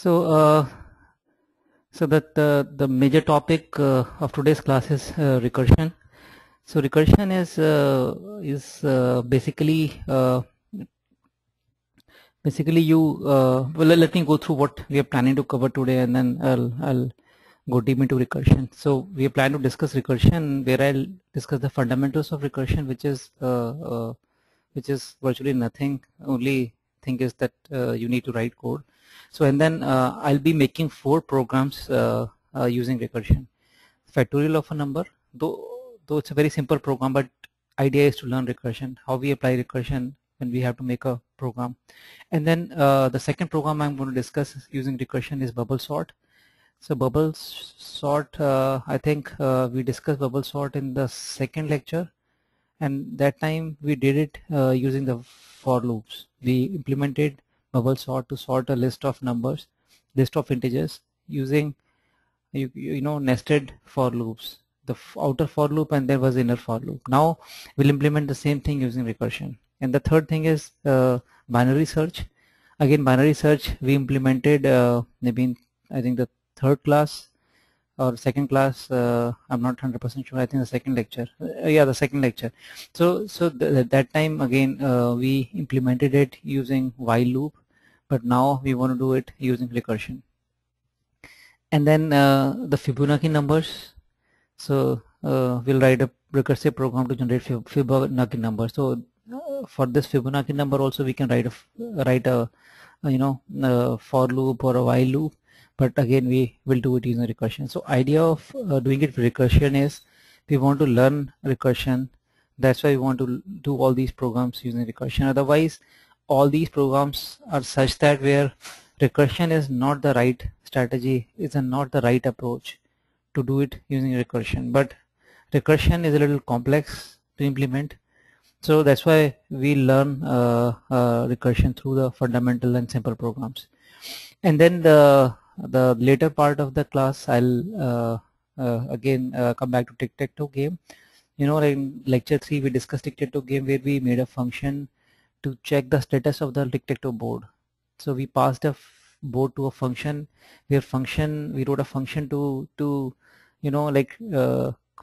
So, the major topic of today's class is recursion. So recursion is basically you well, let me go through what we are planning to cover today, and then I'll go deep into recursion. So we are planning to discuss recursion, where I'll discuss the fundamentals of recursion, which is virtually nothing. Only thing is that you need to write code. So and then I'll be making 4 programs using recursion. Factorial of a number, though it's a very simple program, but idea is to learn recursion, how we apply recursion when we have to make a program. And then the second program I'm going to discuss using recursion is bubble sort. So bubble sort, I think we discussed bubble sort in the second lecture, and that time we did it using the for loops. We implemented bubble sort to sort a list of numbers, list of integers using nested for loops, the outer for loop, and there was inner for loop. Now we'll implement the same thing using recursion. And the third thing is binary search. Again, binary search we implemented maybe in, I think, the third class or second class. I'm not 100% sure. I think the second lecture. Yeah, the second lecture. So that time again we implemented it using while loop, but now we want to do it using recursion. And then the Fibonacci numbers. So we'll write a recursive program to generate Fibonacci number. So for this Fibonacci number also we can write a for loop or a while loop, but again we will do it using recursion. So idea of doing it with recursion is we want to learn recursion. That's why we want to do all these programs using recursion. Otherwise, all these programs are such that where recursion is not the right strategy, is not the right approach to do it using recursion. But recursion is a little complex to implement, so that's why we learn recursion through the fundamental and simple programs. And then the later part of the class, I'll again come back to tic-tac-toe game. In lecture 3 we discussed tic-tac-toe game, where we made a function to check the status of the tic-tac-toe board. So we passed a board to a function, where we wrote a function to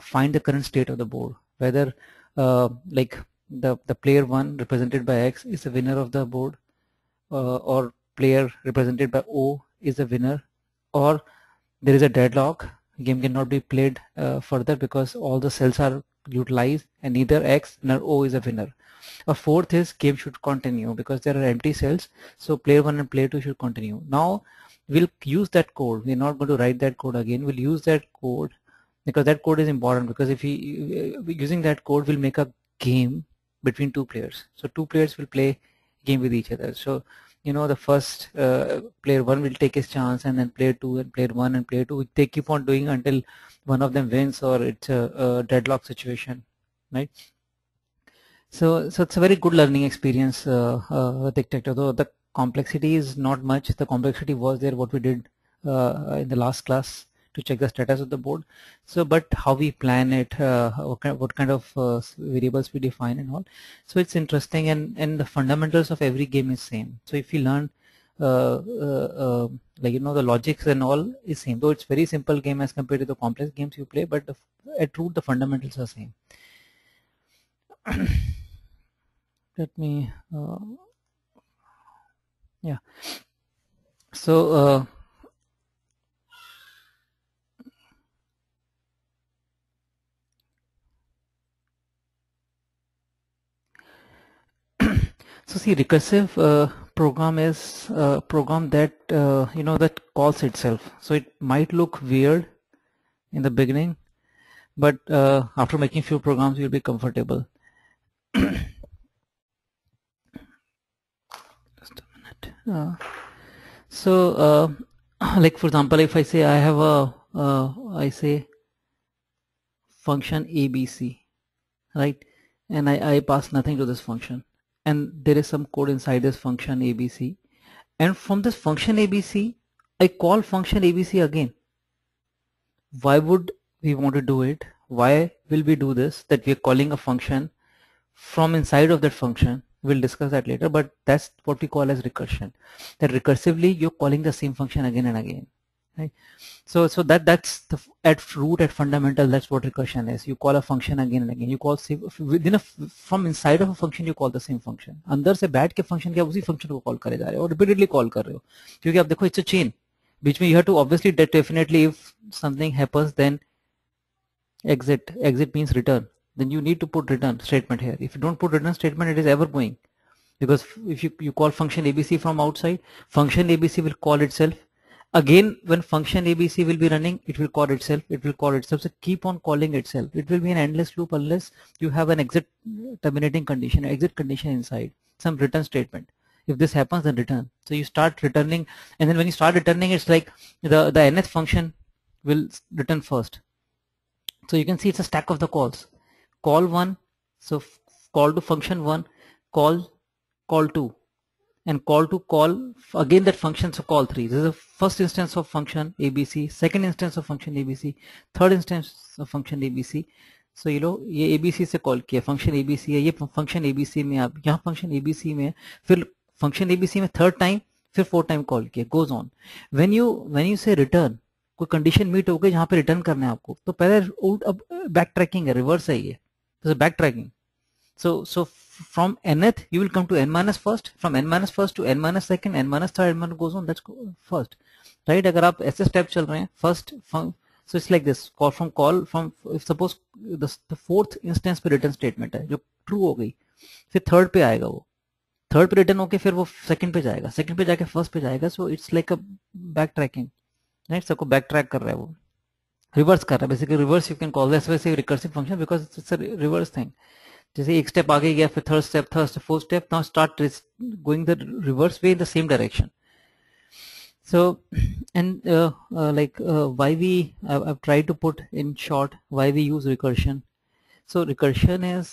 find the current state of the board, whether the player 1 represented by X is the winner of the board, or player represented by O is the winner, or there is a deadlock, game cannot be played further because all the cells are utilized and neither X nor O is a winner. A fourth is game should continue because there are empty cells, so player 1 and player 2 should continue. Now we'll use that code. We're not going to write that code again. We'll use that code because that code is important, because if we using that code we'll make a game between 2 players. So 2 players will play game with each other. So the first player 1 will take his chance, and then player 2 and player 1 and player 2, they keep on doing until one of them wins or it's a deadlock situation, right? So it's a very good learning experience, tic-tac-toe. Though the complexity is not much. The complexity was there what we did in the last class to check the status of the board. So but how we plan it, what kind of variables we define and all. So it's interesting, and the fundamentals of every game is same. So if you learn the logics and all is same, though it's very simple game as compared to the complex games you play, but at root the fundamentals are same. Let me yeah, so so see, recursive program is a program that that calls itself. So it might look weird in the beginning, but after making few programs you'll be comfortable. Just a minute. So like for example, if I say I have I say function ABC, right, and I pass nothing to this function, and there is some code inside this function ABC, and from this function ABC I call function ABC again. Why would we want to do it? Why will we do this? That we are calling a function from inside of that function, We'll discuss that later, but that's what we call as recursion. That recursively you're calling the same function again and again, right? So that's the at root, at fundamental, that's what recursion is. You call a function again and again. You call within a from inside of a function you call the same function. अंदर से बैठ के function क्या उसी function को call करे जा रहे हो और repeatedly call कर रहे हो, क्योंकि आप देखो it's a chain. बीच में you have to obviously definitely, if something happens then exit means return, then you need to put return statement here. If you don't put return statement, it is ever going, because if you call function ABC from outside, function ABC will call itself again. When function ABC will be running, it will call itself, so keep on calling itself. It will be an endless loop unless you have an exit terminating condition, exit condition inside, some return statement. If this happens, then return. So you start returning, and then when you start returning, it's like the nth function will return first. So you can see it's a stack of the calls. Call 1, so call to function 1, call 2, and call to call again that function, so call 3. This is the first instance of function ABC, second instance of function ABC, third instance of function ABC. So you know ये ABC से call किया, function ABC है, ये function ABC में, आप यहाँ function ABC में, फिर फंक्शन ABC में थर्ड टाइम, फिर फोर्थ टाइम कॉल किया, गोज ऑन. व्हेन यू से रिटर्न, कोई कंडीशन मीट हो गई जहाँ पे रिटर्न करना है आपको, तो पहले अब बैक ट्रैकिंग है, रिवर्स है ये, तो back tracking. So from nth you will come to n minus first, from n minus first to n minus second, n minus third, n minus goes on, that's first, right? अगर आप ऐसे step चल रहे हैं, first, so it's like this, call from if suppose the fourth instance पे return statement है जो true हो गई, फिर third पे आएगा, वो थर्ड पे रिटर्न होके फिर वो सेकंड पे जाएगा, सेकंड पे जाके फर्स्ट पे जाएगा. So it's like a back tracking, right? सबको बैक ट्रैक कर रहा है, वो रिवर्स कर रहा है basically. Reverse you can call this वैसे recursive function because it's a reverse thing. जैसे एक स्टेप आगे गया, फिर third step, fourth step, now start going the reverse way in the same direction. So and like why we I've tried to put in short why we use recursion. So recursion is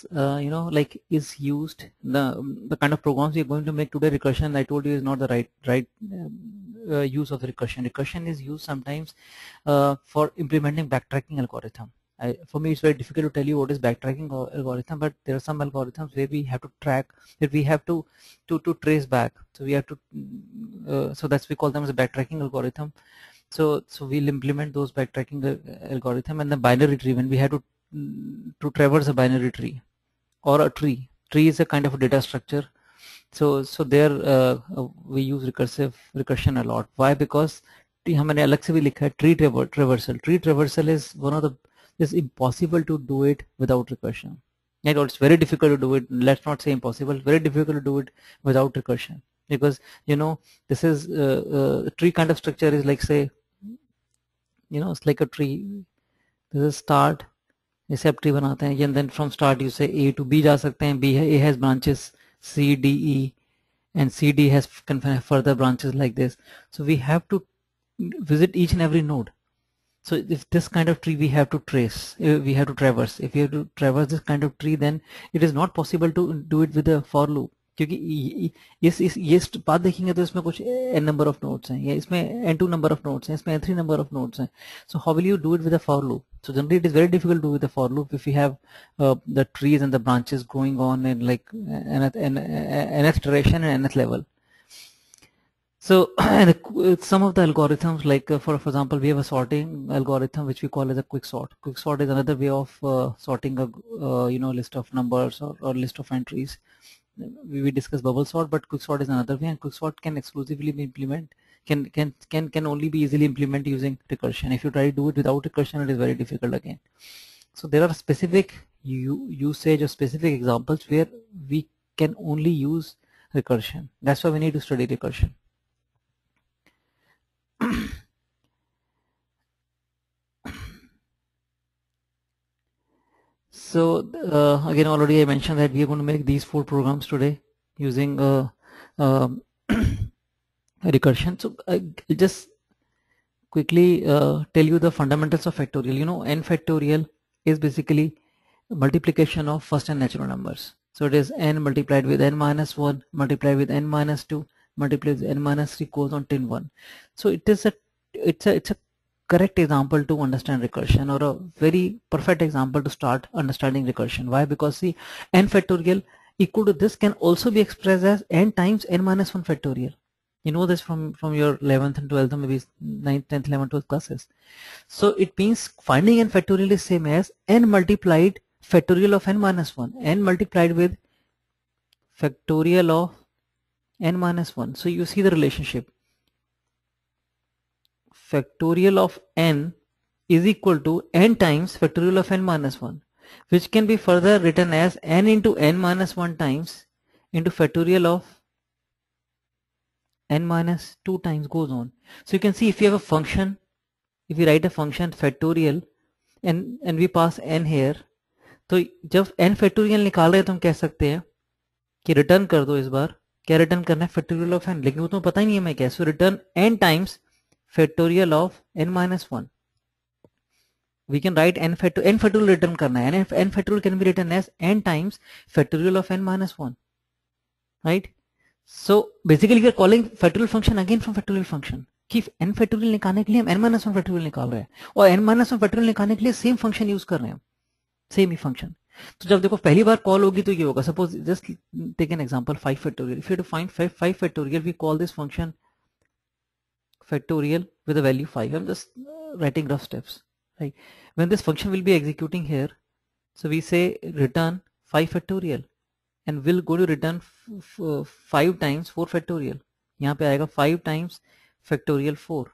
like is used, the kind of programs we are going to make today, recursion I told you is not the right use of the recursion. Recursion is used sometimes for implementing backtracking algorithm. For me it's very difficult to tell you what is backtracking algorithm, but there are some algorithms where we have to track, that we have to trace back, so we have to so that's we call them as a backtracking algorithm. So we'll implement those backtracking algorithm, and the binary tree, when we have to traverse a binary tree or a tree is a kind of a data structure. So there we use recursion a lot. Why? Because हमने अलग से भी लिखा है tree traversal. Tree traversal is one of the, it's impossible to do it without recursion. Right? Or it's very difficult to do it. Let's not say impossible. Very difficult to do it without recursion, because this is tree kind of structure is like, say, it's like a tree. This is start. जैसे आप tree बनाते हैं, and then from start you say A to B जा सकते हैं, A has branches C, D, E, and C, D has further branches like this. So we have to visit each and every node. So if this kind of tree we have to trace, we have to traverse. If we have to traverse this kind of tree, then it is not possible to do it with a for loop. क्योंकि ये बात देखेंगे तो इसमें कुछ n number of nodes हैं, या इसमें n2 number of nodes हैं, इसमें n3 number of nodes हैं. So how will you do it with a for loop? So generally it is very difficult to do with a for loop if you have the trees and the branches going on in like nth iteration and nth level. So some of the algorithms, like for example, we have a sorting algorithm which we call as a quicksort. Quicksort is another way of sorting a list of numbers or list of entries. We discuss bubble sort, but quicksort is another way, and quicksort can exclusively be implemented, can only be easily implemented using recursion. If you try to do it without recursion, it is very difficult again. So there are specific usage or specific examples where we can only use recursion. That's why we need to study recursion. So again, already I mentioned that we are going to make these 4 programs today using recursion. So I'll just quickly tell you the fundamentals of factorial. N factorial is basically multiplication of first and natural numbers. So it is n multiplied with n minus 1 multiplied with n minus 2 multiplied with n minus 3 goes on till 1. So it's a correct example to understand recursion, or a very perfect example to start understanding recursion. Why? Because see, n factorial equal to this can also be expressed as n times n minus 1 factorial. You know this from your 11th and 12th, maybe 9th, 10th, 11th, 12th classes. So it means finding n factorial is same as n multiplied factorial of n minus 1, n multiplied with factorial of n minus 1. So you see the relationship. Factorial of n is equal to n times factorial of n minus 1, which can be further written as n into n minus 1 times into factorial of n minus 2 times, goes on. So you can see if you have a function, if we write a function factorial and we pass n here, तो जब n factorial निकाल रहे हैं तो हम कह सकते हैं कि रिटर्न कर दो, इस बार क्या रिटर्न करना है, factorial of n, लेकिन वो तो पता ही नहीं है मैं क्या, सो return n times factorial of n minus 1. We can write n factorial return करना है, and n factorial can be written as n times factorial of n minus 1, right? So basically we are calling factorial function again from factorial function कि n factorial निकालने के लिए हम n minus 1 factorial निकाल रहे हैं और n minus 1 factorial निकालने के लिए सेम फंक्शन यूज कर रहे हैं, सेम ही फंक्शन. तो जब देखो पहली बार कॉल होगी तो ये होगा, suppose just take an example 5 factorial. If you have to find 5 factorial, we call this function factorial with a value 5. I'm just writing rough steps, right? When this function will be executing here, so we say return 5 factorial and we'll go to return 5 times 4 factorial. यहाँ पे आएगा 5 times factorial 4,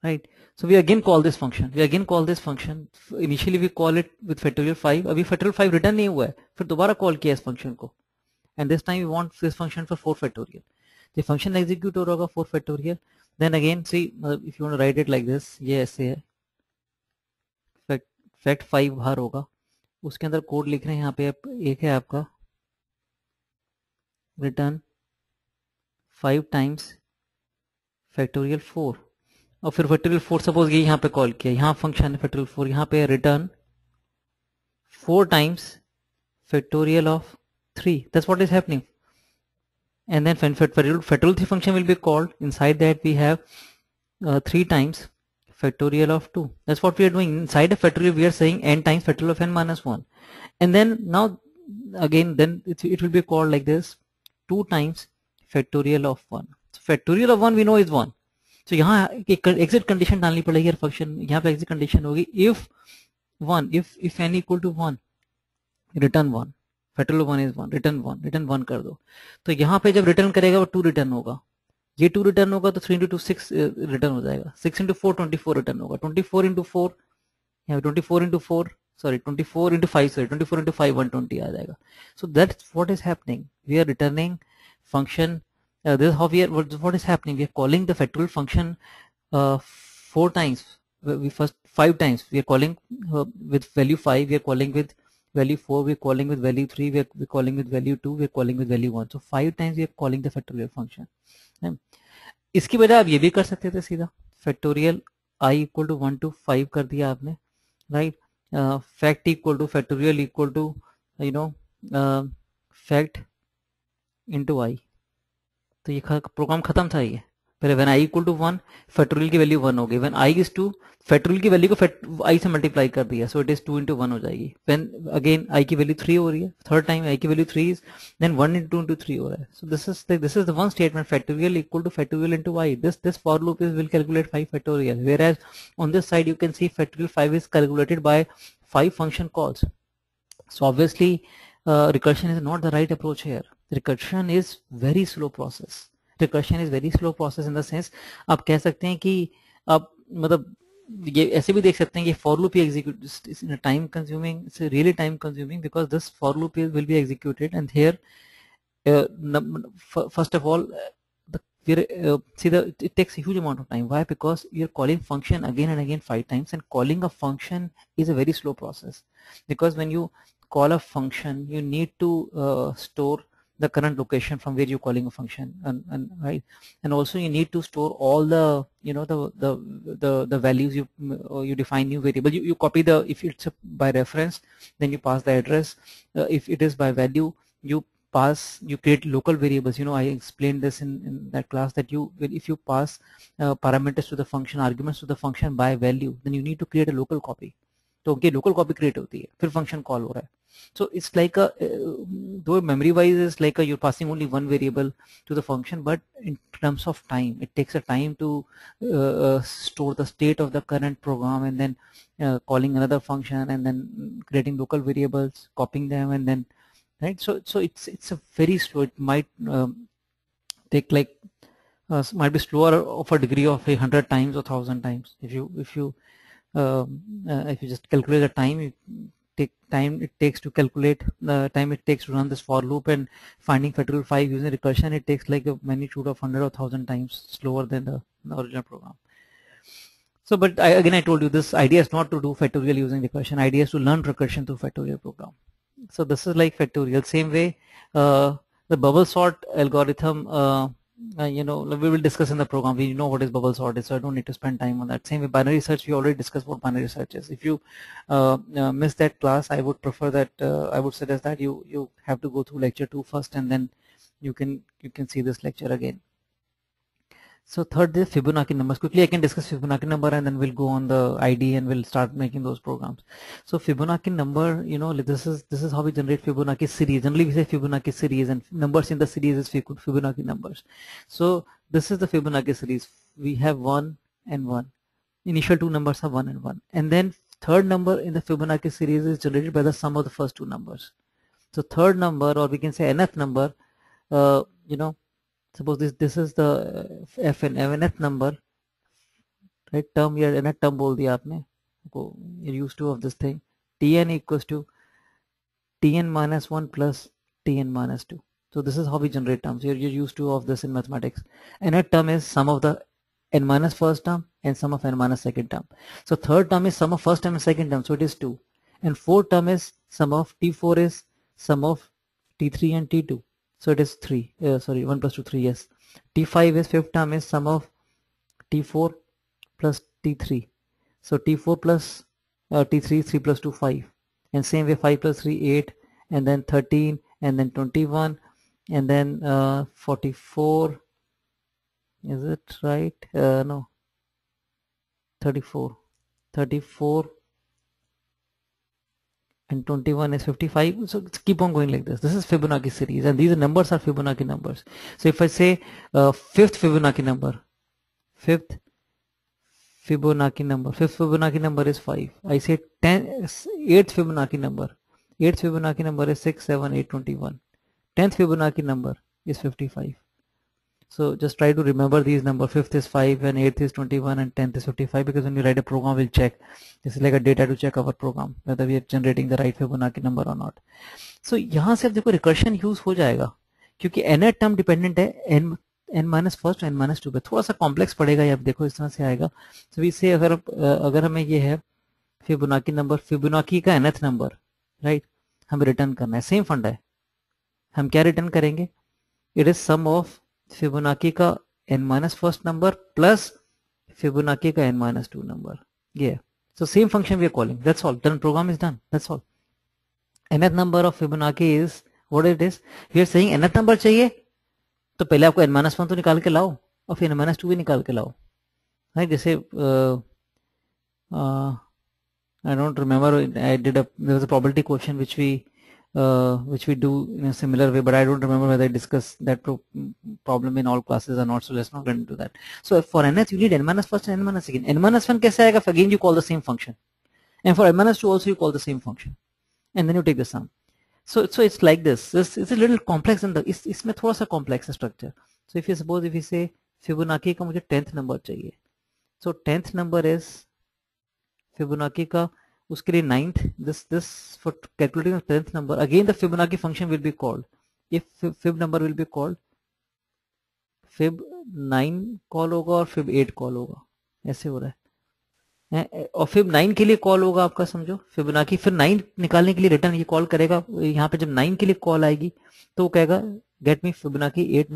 right? So we again call this function. Initially we call it with factorial 5. अभी factorial 5 return नहीं हुआ है, फिर दोबारा call किया इस function को, and this time we want this function for 4 factorial. The function execute हो रहा होगा 4 factorial. Then again see if you want to write it like this, ये ऐसे है, fact 5 बाहर होगा, उसके अंदर कोड लिख रहे हैं यहाँ पे एक है आपका return 5 times factorial 4 और फिर factorial 4 सपोज ये यहाँ पे कॉल किया, यहाँ फंक्शन है factorial 4, यहाँ पे return 4 times factorial of 3. That's what is happening. And then factorial 3 function will be called. Inside that we have 3 times factorial of 2. That's what we are doing. Inside a factorial we are saying n times factorial of n minus 1. And then now again then it will be called like this, 2 times factorial of 1. So factorial of 1 we know is 1. So यहाँ एक exit condition डालनी पड़ेगी function, यहाँ पे exit condition होगी if n equal to 1, return 1. factorial of 1 is 1, return 1 कर दो. तो यहाँ पे जब रिटर्न करेगा वो 2 रिटर्न होगा, ये 2 रिटर्न होगा तो 3 into 2 6 रिटर्न हो जाएगा, 6 into 4 24 रिटर्न होगा, 24 into 4 यहाँ 24 into 4 sorry 24 into 5 sorry 24 into 5 120 आ जाएगा. So that's what is happening. We are returning function. This is how we are. What is happening? We are calling the factorial function 4 times. We first 5 times. We are calling with value 5. We are calling with value 4. We are calling with value 3. We are calling with value 2. We are calling with value 1. So 5 times we are calling the factorial function. इसकी वजह आप ये भी कर सकते थे सीधा, factorial I equal to 1 to 5 कर दिया आपने, right? Fact equal to factorial equal to fact into I. तो ये प्रोग्राम खत्म था. ये पहले when I equal to 1 factorial की वैल्यू 1 हो गई, when I is 2 factorial की वैल्यू को I से मल्टीप्लाई कर दिया, so it is 2 into 1 हो जाएगी. when again I की वैल्यू 3 हो रही है, थर्ड टाइम I की value 3 is then 1 into 2 into 3 हो रहा है. So this is the one statement, factorial equal to factorial into I. This for loop will calculate 5 factorial, whereas on this side you can see factorial 5 is calculated by 5 function calls. So obviously recursion is not the right approach here. Recursion is very slow process. Recursion is very slow process in the sense आप कह सकते हैं कि आप मतलब ये ऐसे भी देख सकते हैं कि for loop he execute is time consuming, it's really time consuming because this for loop will be executed, and here first of all it takes a huge amount of time. Why? Because you're calling function again and again 5 times, and calling a function is a very slow process, because when you call a function you need to store the current location from where you're calling a function, and right, and also you need to store all the the values. You define new variable, you copy the, if it's by reference then you pass the address, if it is by value you create local variables. I explained this in that class that if you pass parameters to the function, arguments to the function by value, then you need to create a local copy. तो उनकी local copy create होती है, फिर function call हो रहा है. So it's like a though memory wise is like a, you're passing only one variable to the function, but in terms of time it takes a time to store the state of the current program, and then calling another function, and then creating local variables, copying them, and then right. So it's a very slow. It might take like might be slower of a degree of 100 times or 1,000 times. If you just calculate the time, it takes to calculate the time it takes to run this for loop and finding factorial 5 using recursion, it takes like a magnitude of 100 or 1,000 times slower than the original program. So, but again I told you, this idea is not to do factorial using recursion. Idea is to learn recursion through factorial program. So this is like factorial. Same way, the bubble sort algorithm, we will discuss in the program. We know what is bubble sort is, so I don't need to spend time on that. Same with binary search, we already discussed what binary search is. If you miss that class, I would prefer that I would suggest that you have to go through lecture 2 first, and then you can see this lecture again. So third is Fibonacci numbers. Quickly I can discuss Fibonacci number, and then we'll go on the ID and we'll start making those programs. So Fibonacci number, this is how we generate Fibonacci series. Generally we say Fibonacci series, and numbers in the series is Fibonacci numbers. So this is the Fibonacci series. We have 1 and 1. Initial two numbers are 1 and 1. And then third number in the Fibonacci series is generated by the sum of the first two numbers. So third number, or we can say nth number, suppose this is the nth number, right? Term here nth term बोल दिया आपने, you're used to of this thing. Tn equals to Tn minus 1 plus Tn minus 2. So this is how we generate terms. You're used to of this in mathematics. Nth term is sum of the n minus first term and sum of n minus second term. So third term is sum of first term and second term, so it is 2. And fourth term is sum of T4 is sum of T3 and T2. So it is 3, 1 plus 2, 3, yes. T5 is fifth term is sum of T4 plus T3. So T4 plus T3 is 3 plus 2, 5. And same way 5 plus 3, 8. And then 13. And then 21. And then 44. Is it right? No. 34. 34. And 21 is 55. So keep on going like this. This is Fibonacci series, and these numbers are Fibonacci numbers. So if I say fifth Fibonacci number is 5. I say 8th Fibonacci number is 6, 7, 8, 21. 10th Fibonacci number is 55. So just try to remember these numbers. 5th is 5 and 8th is 21 and 10th is 55, because when you write a program, we'll check. This is like a data to check our program whether we are generating the right Fibonacci number or not. So यहाँ से अब देखो recursion use हो जाएगा, क्योंकि nth term dependent है n minus first n minus 2 पे. थोड़ा सा complex पड़ेगा ये, अब देखो इस तरह से आएगा. So we say अगर हमें ये है Fibonacci number, Fibonacci का nth number, right, हमें रिटर्न करना है. सेम फंडा है, हम क्या रिटर्न करेंगे? It is sum of Fibonacci का n minus first number plus Fibonacci का n minus 2 number. Yeah. So same function we are calling. That's all. Done. Program is done. That's all. Nth number of Fibonacci is what it is. We are saying nth number चाहिए, तो पहले आपको n minus 1 तो निकाल के लाओ, और फिर n minus 2 भी निकाल के लाओ. Right? जैसे I don't remember. There was a probability question which we do in a similar way, but I don't remember whether I discussed that problem in all classes or not, so let's not get into that. So for nth you need n minus first and n minus second. n minus 1 कैसे आएगा? Again you call the same function, and for n minus 2 also you call the same function, and then you take the sum. So it's like this. It's a little complex, and इसमें थोड़ा सा complex structure. So if you say Fibonacci का मुझे 10th number चाहिए, so 10th number is Fibonacci का, उसके लिए 9th, this for calculating the 10th number, again the Fibonacci function will be called. If fib number will be called, fib 9 call होगा और fib 8 call होगा, ऐसे हो रहा है. और fib 9 के लिए कॉल होगा आपका, समझो Fibonacci, फिर 9 निकालने के लिए रिटर्न ये कॉल करेगा. यहाँ पे जब 9 के लिए कॉल आएगी तो वो कहेगा get me Fibonacci 8th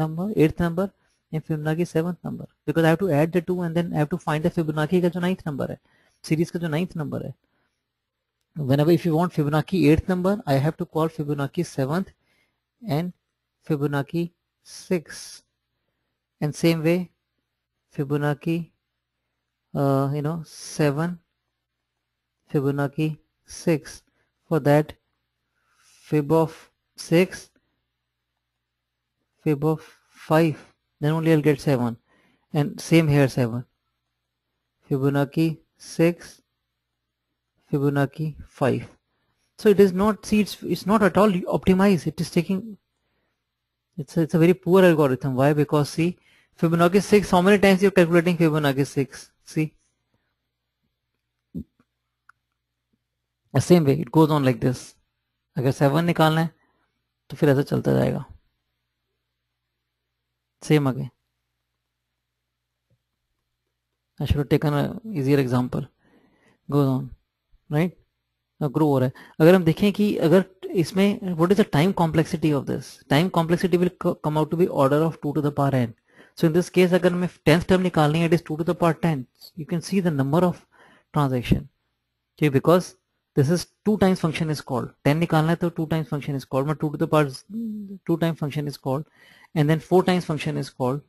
number and Fibonacci 7th number, because I have to add the two and then I have to find the Fibonacci का जो 9th number है, सीरीज का जो 9th number है. Whenever if you want Fibonacci 8th number, I have to call Fibonacci 7th and Fibonacci 6th, and same way Fibonacci 7, Fibonacci 6. For that, fib of 6, fib of 5, then only I'll get 7. And same here 7. Fibonacci 6, Fibonacci 5. So it is not, see, it's not at all optimized. It is taking, it's a very poor algorithm. Why? Because see, Fibonacci 6, how many times you're calculating Fibonacci 6? See, the same way it goes on like this. अगर 7 निकालना है तो फिर ऐसा चलता जाएगा. Same again. I should have taken a easier example. Goes on, right? Grow हो रहा है. अगर हम देखें कि अगर इसमें what is the time complexity of this? Time complexity will come out to be order of 2 to the power n. So in this case, अगर हमें 10th term निकालनी है, it is 2 to the power 10. You can see the number of transaction. Okay, because this is 2 times function is called. 10 निकालना है तो 2 times function is called. 2 to the power 2 times function is called, and then 4 times function is called.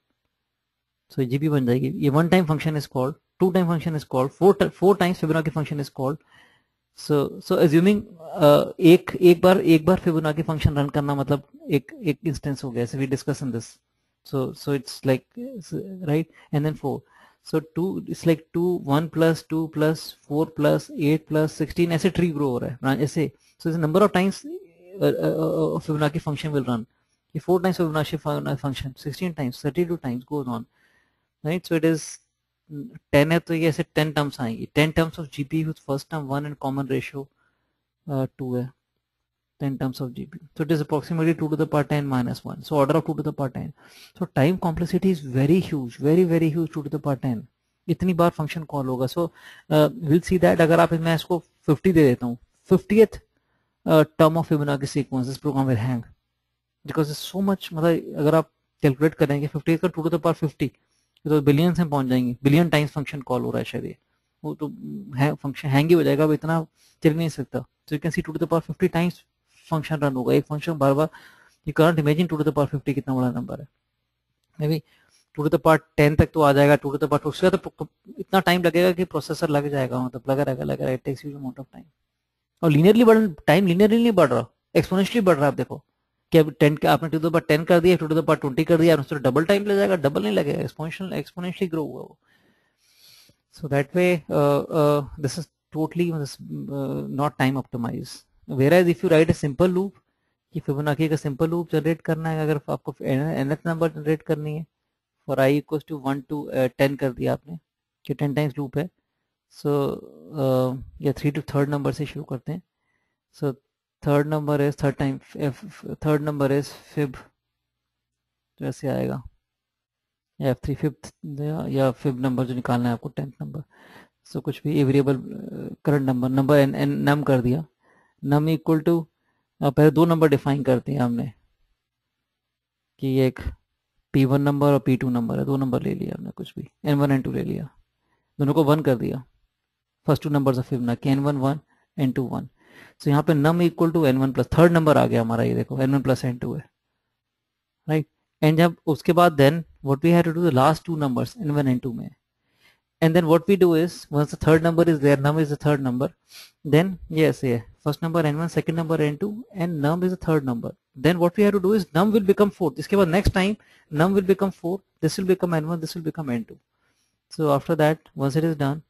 So GP बन जाएगी. ये 1 time function is called, 2 time function is called, 4 times Fibonacci function is called. So assuming एक बार Fibonacci function run करना मतलब एक instance हो गया. So we discuss in this. So it's like, right, and then 4. So 2, it's like 2, 1 plus 2 plus 4 plus 8 plus 16, ऐसे tree grow हो रहा है ऐसे. So the number of times Fibonacci function will run. 4 times Fibonacci function, 16 times, 32 times goes on, right? So it is 10 है तो ये ऐसे 10 terms आएंगी. 10 terms of GP with first term 1 and common ratio 2 है. 10 terms of GP. So it is approximately 2 to the power 10 minus 1. So order of 2 to the power 10. So time complexity is very huge, very huge, 2 to the power 10. इतनी बार function call होगा. So will see that अगर आप मैं इसको 50 दे देता हूँ, 50th term of Fibonacci sequence, this program will hang because it's so much. मतलब अगर आप कैलकुलेट करेंगे 50 का 2 टू द पावर 50 तो बिलियंस में पहुंच जाएंगे. बिलियन टाइम्स फंक्शन कॉल हो रहा है शायद, ये वो तो फंक्शन हैंग ही हो जाएगा. अब इतना चल नहीं सकता. So you can see 2 to the power 50 times function run होगा. एक फंक्शन बार बार, you can't imagine 2 to the power 50 कितना बड़ा नंबर है. Maybe 2 to the power 10 तक तो आ जाएगा. 2 टू द पावर उसके बाद तो इतना टाइम लगेगा कि प्रोसेसर लग जाएगा. मतलब लगा रहेगा. It takes huge amount of time. और लीनियरली बढ़, टाइम लीनियरली नहीं बढ़ रहा, एक्सपोनेंशियली बढ़ रहा है. आप देखो कि अब 10 का आपने 2 टू द पावर 10 कर दिया, 2 टू द पावर 20 कर दिया, उससे डबल टाइम ले जाएगा. डबल नहीं लगेगा, एक्सपोनेंशियली ग्रो हुआ वो. So that way this is totally not time optimize. whereas if you write a simple loop, कि फिबोनाची का सिंपल लूप जनरेट करना है, अगर आपको nth नंबर जनरेट करनी है for i equal to 1 to 10 कर दिया आपने कि 10 टाइम्स लूप है. सो या 3 to 3rd नंबर से शुरू करते हैं. So third number is third number is fib, तो ऐसे आएगा या F3 फिफ्थ या फिब नंबर जो निकालना है आपको 10th नंबर. सो कुछ भी वेरिएबल करंट नंबर एन नम कर दिया. नम इक्वल टू पहले 2 नंबर डिफाइन करते हैं हमने कि एक P1 नंबर और P2 नंबर है. 2 नंबर ले लिया हमने, कुछ भी N1 N2 ले लिया, दोनों को 1 कर दिया. First 2 number of Fibonacci N1 1 N2 1. So यहाँ पे num equal to N1 plus third number आ गया हमारा, ये देखो N1 प्लस N2 है, राइट. एंड जब उसके बाद then what we have to do the last 2 numbers N1 N2 में. And then what we do is once the third number is there, num is the third number, then yes, yeah, first number N1, second number N2, and num is the third number. Then what we have to do is num will become 4. इसके बाद next time num will become 4, this will become N1, this will become N2. So after that once it is done,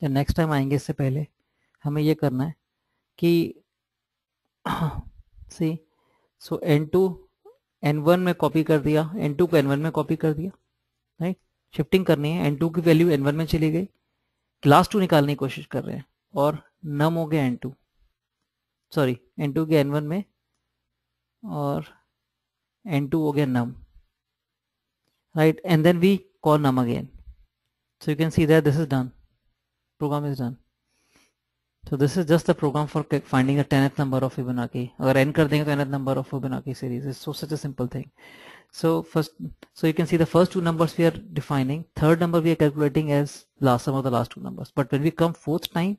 then next time आएंगे इससे पहले हमें ये करना है कि see, so N2 N1 में कॉपी कर दिया, N2 को N1 में कॉपी कर दिया, राइट. शिफ्टिंग करनी है, N2 की वैल्यू N1 में चली गई, क्लास 2 निकालने की कोशिश कर रहे हैं, और नम हो गया N2, सॉरी N2 के N1 में, और N2 हो गया num, right. And then we call num again. So you can see that this is done, program is done. So this is just the program for finding a 10th number of Fibonacci. अगर n कर देंगे तो 10th number of Fibonacci series. It's such a simple thing. So you can see the first 2 numbers we are defining. Third number we are calculating as last sum of the last 2 numbers. But when we come fourth time,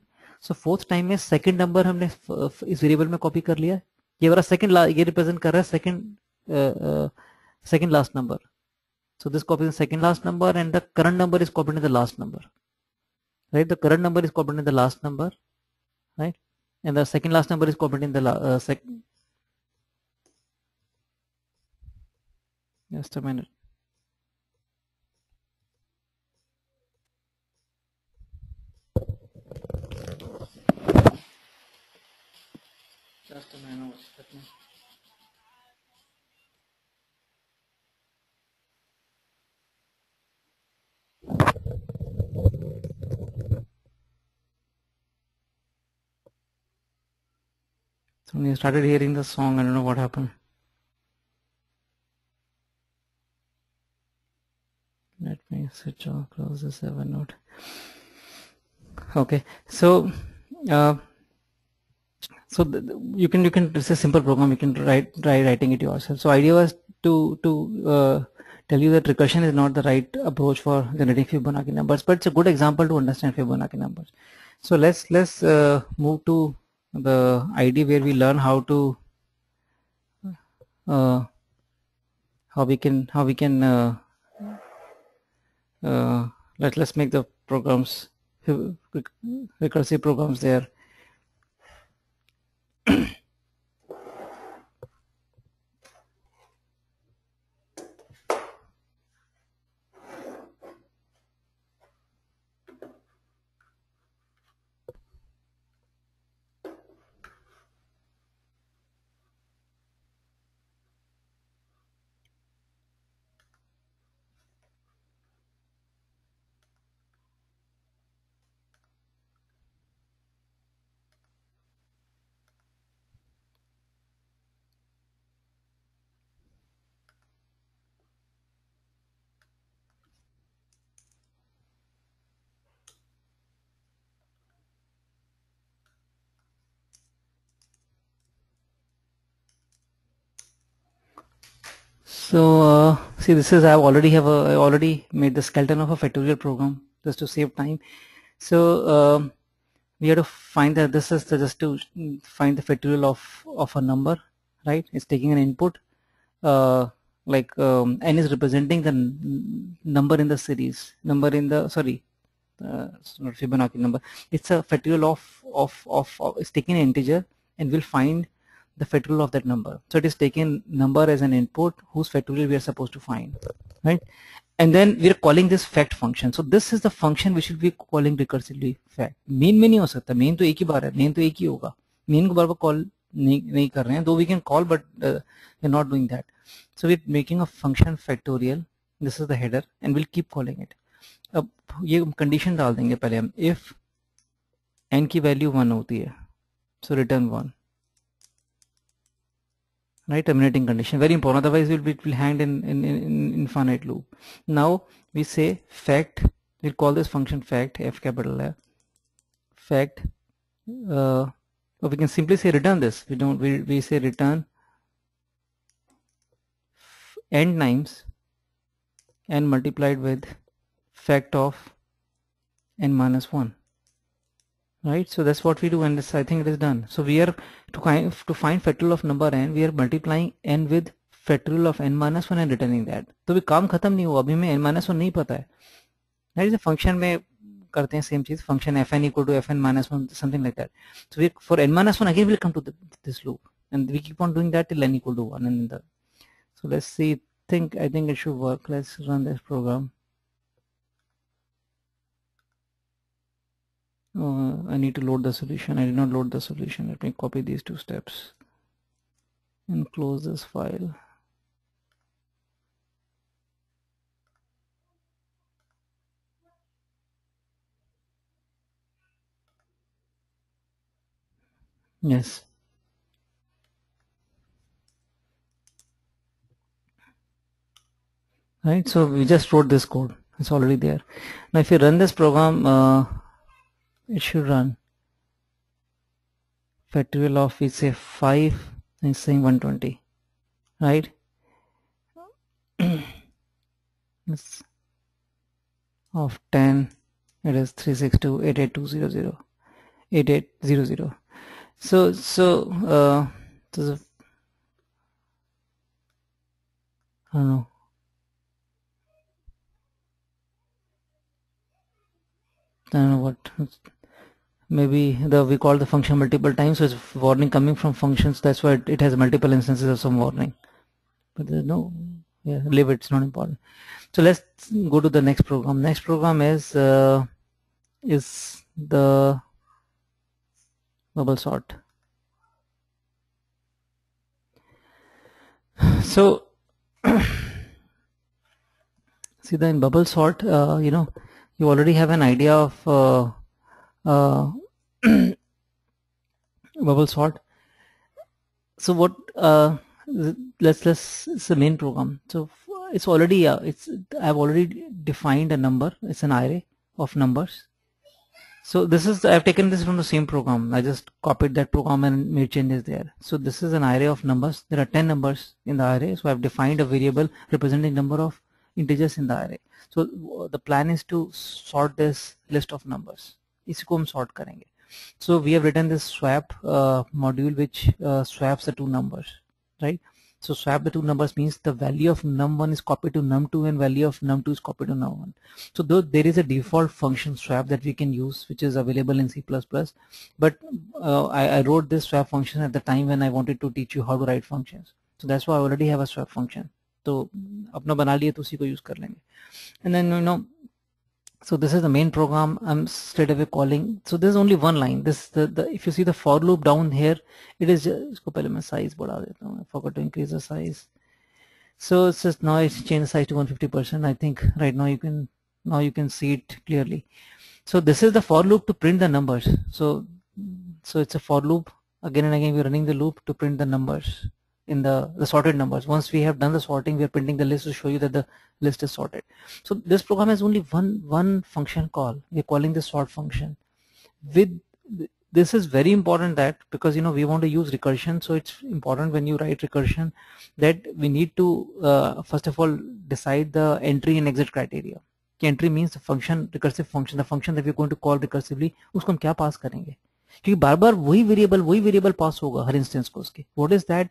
so fourth time में second number हमने इस variable में copy कर लिया. ये वाला second ये represent कर रहा है second last number. So this copies the second last number and the current number is copied in the last number. right? The current number is copied in the last number, right? And the second last number is copied in the second. Just a minute. Just a minute. So when you started hearing the song, I don't know what happened. Let me switch off, close this Evernote. Okay, so uh, you can it's a simple program. You can try writing it yourself. So idea was to tell you that recursion is not the right approach for generating Fibonacci numbers, but it's a good example to understand Fibonacci numbers. So let's move to the idea where we learn uh, how we can let's make the programs recursive programs there. So see, this is I already made the skeleton of a factorial program just to save time. So we have to find that this is just to find the factorial of a number, right? It's taking an input, like n is representing the number in the series, number in the sorry, it's not Fibonacci number. It's a factorial of it's taking an integer and we'll find the factorial of that number. So it is taking number as an input whose factorial we are supposed to find, right? And then we are calling this fact function. So this is the function which will be calling recursively fact. Main में नहीं हो सकता, main तो एक ही बार है, main तो एक ही होगा, main को बार बार call नहीं कर रहे हैं, though we can call but we're not doing that. So we're making a function factorial. This is the header and we'll keep calling it. अब ये कंडीशन डाल देंगे पहले हम, if n की वैल्यू 1 होती है, so return 1, right? Terminating condition, very important, otherwise it will hang in infinite loop. Now we say fact, we'll call this function fact, f capital F, fact, or we can simply say return this. We say return n times n multiplied with fact of n minus 1, right? So that's what we do, and this, I think it is done. So we are to find factorial of number n, we are multiplying n with factorial of n minus 1 and returning that. तो भी काम खत्म नहीं हुआ, अभी हमें n minus 1 नहीं पता है, right? फंक्शन में करते हैं सेम चीज, function fn equal to fn minus 1, something like that. So we, for n minus 1 again we'll come to this loop and we keep on doing that till n equal to 1, and then so let's see. I think it should work. Let's run this program. I need to load the solution. I did not load the solution. Let me copy these two steps and close this file. Yes. Right. So we just wrote this code. It's already there. Now if you run this program, it should run. Factorial of, we say 5 and saying 120. Right. Of 10, it is 362 8800. So I don't know. don't know what, maybe we call the function multiple times, so it's warning coming from functions, that's why it has multiple instances of some warning, but there's no, yeah, leave it, it's not important. So let's go to the next program. Next program is the bubble sort. So see, the in bubble sort, you know, you already have an idea of bubble sort. So what, let's it's the main program. So it's already I've already defined a number. It's an array of numbers. So this is, I've taken this from the same program. I just copied that program and made changes there. So this is an array of numbers. There are 10 numbers in the array. So I've defined a variable representing number of integers in the array. So the plan is to sort this list of numbers. इसको हम sort करेंगे. So we have written this swap module which swaps the two numbers, right? So swap the two numbers means the value of num1 is copied to num2 and value of num2 is copied to num1. So though there is a default function swap that we can use which is available in C++, but I wrote this swap function at the time when I wanted to teach you how to write functions. So that's why I already have a swap function. So अपना बना लिए तो उसी को use कर लेंगे. And then, you know, so this is the main program. I'm straight away calling. So there's only one line. This if you see the for loop down here, it is just, इसको पहले मैं size बढ़ा देता हूँ. I forgot to increase the size. So it's just now it's changed the size to 150%. I think right now you can see it clearly. So this is the for loop to print the numbers. So it's a for loop. Again and again we're running the loop to print the numbers in the sorted numbers. Once we have done the sorting, we are printing the list to show you that the list is sorted. So this program has only one function call. We're calling the sort function. With this is very important, that because you know we want to use recursion, so it's important when you write recursion that we need to first of all decide the entry and exit criteria. Entry means the function, recursive function, the function that we're going to call recursively, उसको हम क्या पास करेंगे, क्योंकि बार बार वही variable पास होगा हर instance को उसके. What is that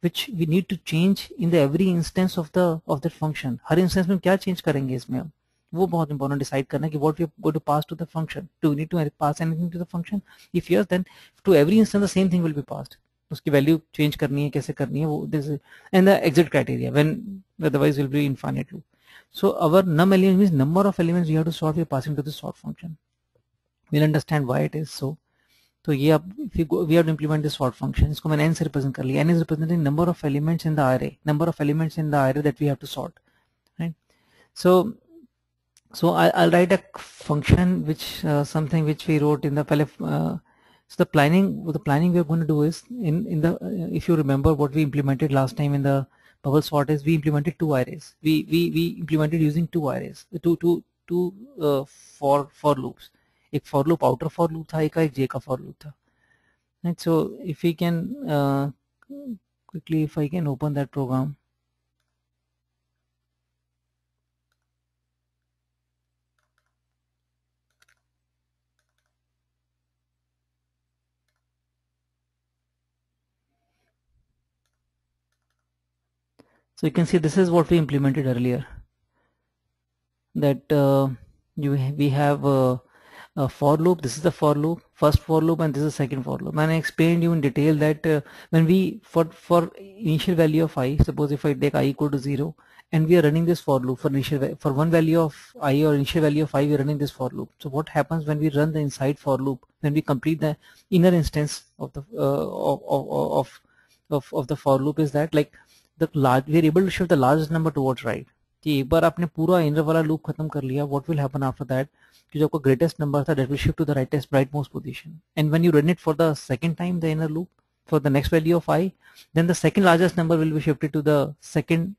which we need to change in the every instance of that function. हर इंस्टेंस में क्या चेंज करेंगे इसमें हम, वो बहुत इंपॉर्टेंट डिसाइड करना है कि what we going to pass to the function. Do we need to pass anything to the function? If yes then to every instance the same thing will be passed. उसकी value change करनी है, कैसे करनी है वो, this and the exit criteria when otherwise will be infinite loop. So our num element means number of elements we have to sort, we are passing to the sort function. We'll understand why it is so. तो ये अब we have to implement this sort function. इसको मैंने n से represent कर लिया. N is representing number of elements in the array, number of elements in the array that we have to sort, right? So I'll write a function which something which we wrote in the पहले. So the planning we are going to do is in the if you remember what we implemented last time in the bubble sort is we implemented two arrays. We implemented using two arrays, two for loops. एक for loop outer for loop था, एक J का for loop था. Right, so if we can quickly, if I can open that program. So you can see this is what we implemented earlier. That we have a for loop. This is the for loop, first for loop, and this is the second for loop. And I explained you in detail that when we for initial value of I, suppose if I take I equal to 0, and we are running this for loop for one value of I or initial value of I, we are running this for loop. So what happens when we run the inside for loop? When we complete the inner instance of the of the for loop is that like we are able to shift the largest number towards right. कि एक बार आपने पूरा inner वाला loop खत्म कर लिया, what will happen after that? कि जो आपका greatest number था that will shift to the rightmost position. And when you run it for the second time, the inner loop for the next value of I, then the second largest number will be shifted to the second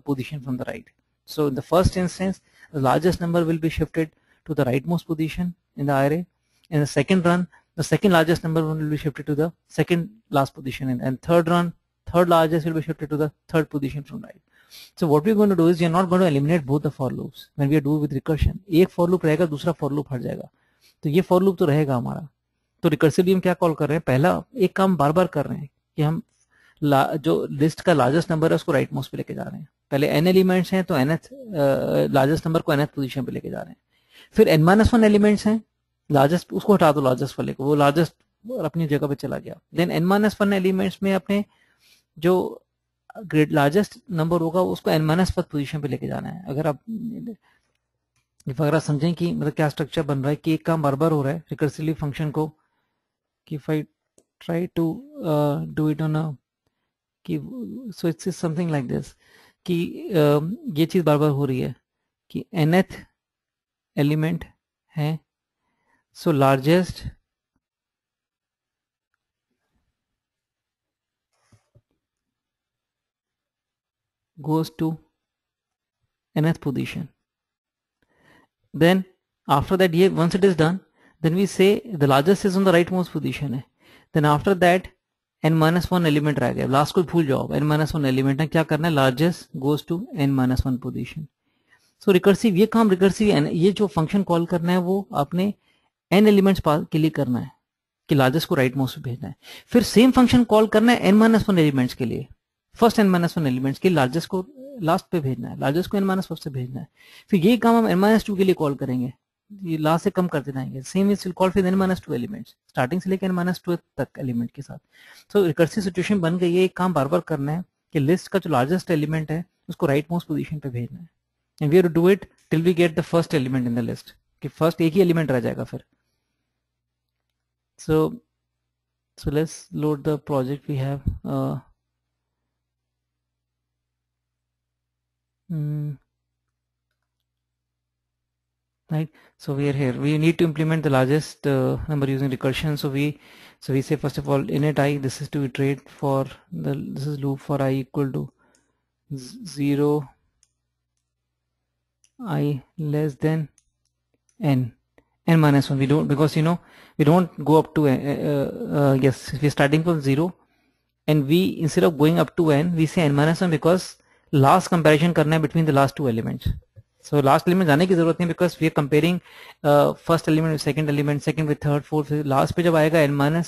position from the right. So in the first instance, the largest number will be shifted to the rightmost position in the array. In the second run, the second largest number will be shifted to the second last position, and third run, third largest will be shifted to the third position from right. So what we're going to do is we are not going to eliminate both the for loops when we are doing with recursion. एक for loop रहेगा, दूसरा for loop हट जाएगा. तो ये for loop तो रहेगा हमारा. तो रिकर्सिवली हम क्या कॉल कर रहे हैं? पहला एक काम बार बार कर रहे हैं कि हम जो लिस्ट का लार्जेस्ट नंबर है उसको राइट मोस्ट पे लेके जा रहे हैं. पहले n एलिमेंट्स हैं तो nth लार्जेस्ट नंबर को nth पोजीशन पे लेके जा रहे हैं. फिर n-1 एलिमेंट्स हैं, लार्जेस्ट उसको हटा दो, लार्जेस्ट वाले को, वो लार्जेस्ट अपनी जगह पे चला गया। देन n-1 एलिमेंट्स में अपने जो ग्रेट लार्जेस्ट नंबर होगा उसको n-1 पोजीशन पे लेके जाना है। अगर आप समझें कि मतलब क्या स्ट्रक्चर बन रहा है कि एक काम बार बार हो रहा है रिकर्सिवली फंक्शन को, कि if I try to do it on a कि so it's something like this कि ये चीज बार बार हो रही है कि nth एलिमेंट है, so largest goes to nth position. Then after that, ये once it is done, then we say the largest is on the rightmost position है. Then after that n-1 element रह गया, लास्ट को भूल जाओ, n-1 element है, क्या करना है, largest goes to n-1 position. So recursive, ये काम रिकर्सिव, ये जो फंक्शन कॉल करना है वो आपने n एलिमेंट्स के लिए करना है कि लार्जेस्ट को राइट मोस्ट पे भेजना है। फिर सेम फंक्शन कॉल करना है n-1 एलिमेंट्स के लिए, फर्स्ट n-1 एलिमेंट्स के लार्जेस्ट को लास्ट पे भेजना है, लार्जेस्ट को n-1 से भेजना है। फिर ये काम हम n-2 के लिए कॉल करेंगे, ये लास्ट से कम करते जाएंगे। सेम इज कॉल फिर n-2 एलिमेंट्स, स्टार्टिंग से लेकर n-2 तक एलिमेंट के साथ। सो रिकर्सिव सिचुएशन बन गई है, एक काम बार बार करना है कि लिस्ट का जो लार्जेस्ट एलिमेंट है उसको राइट मोस्ट पोजीशन पे भेजना है, and we have to do it till we get the first element in the list, कि फर्स्ट एक ही एलिमेंट रह जाएगा फिर। So let's load the project we have. Right, so we are here, we need to implement the largest number using recursion. So we say first of all init I, this is to iterate for this is loop for I equal to 0, I less than n-1. We don't, because we don't go up to yes, we're starting from 0 and we instead of going up to n we say n-1 because last comparison करना है between the last two elements. So last element जाने की जरूरत नहीं, because we are comparing first element with second element, second with third, fourth, last पे जब आएगा n-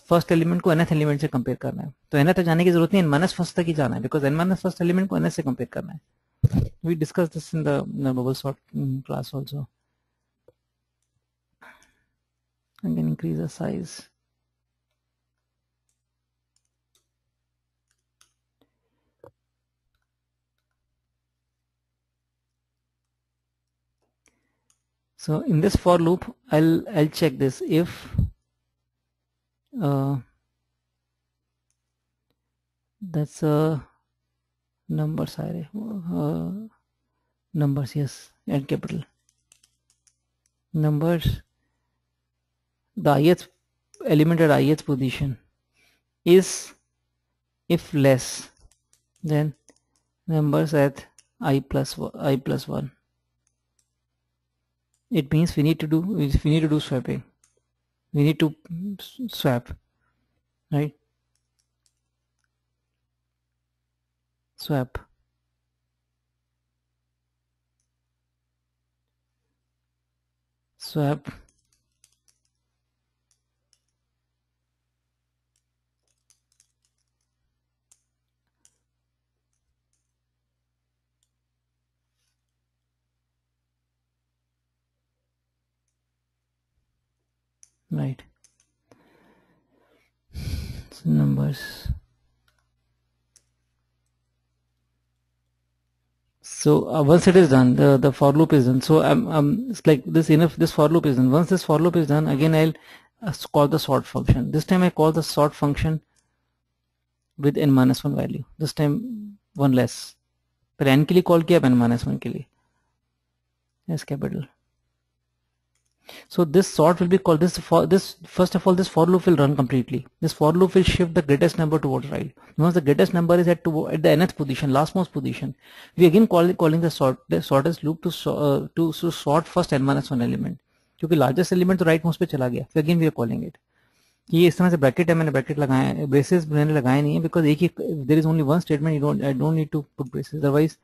first element को nth एलिमेंट से कंपेयर करना है, तो nth तक जाने की जरूरत नहीं, n- फर्स्ट तक ही जाना है, बिकॉज n- फर्स्ट एलिमेंट को nth से कंपेयर करना है। We discussed this in the bubble sort class also. I can increase the size. So in this for loop, I'll check this if that's a numbers array, numbers, yes, and capital numbers, the ith element at ith position is if less than numbers at I plus 1. It means we need to do swapping, we need to swap, right? Swap, right? So numbers. So once it is done, the for loop is done. So it's like this, enough, this for loop is done. Once this for loop is done, again I'll call the sort function. This time I call the sort function with n-1 value. This time one less, पर n के लिए call किया, n-1 के लिए as capital. So this sort will be called this first of all this for loop will run completely. This for loop will shift the greatest number towards right. Once the greatest number is at the nth position, lastmost position, we again calling the sortest loop to sort first n-1 element, क्योंकि largest element तो right most पे चला गया, फिर again we are calling it. ये इस तरह से ब्रैकेट है, मैंने ब्रैकेट लगाए, ब्रेसेस मैंने लगाए नहीं है, बिकॉज एक ही there is only one statement, I don't need to put braces, otherwise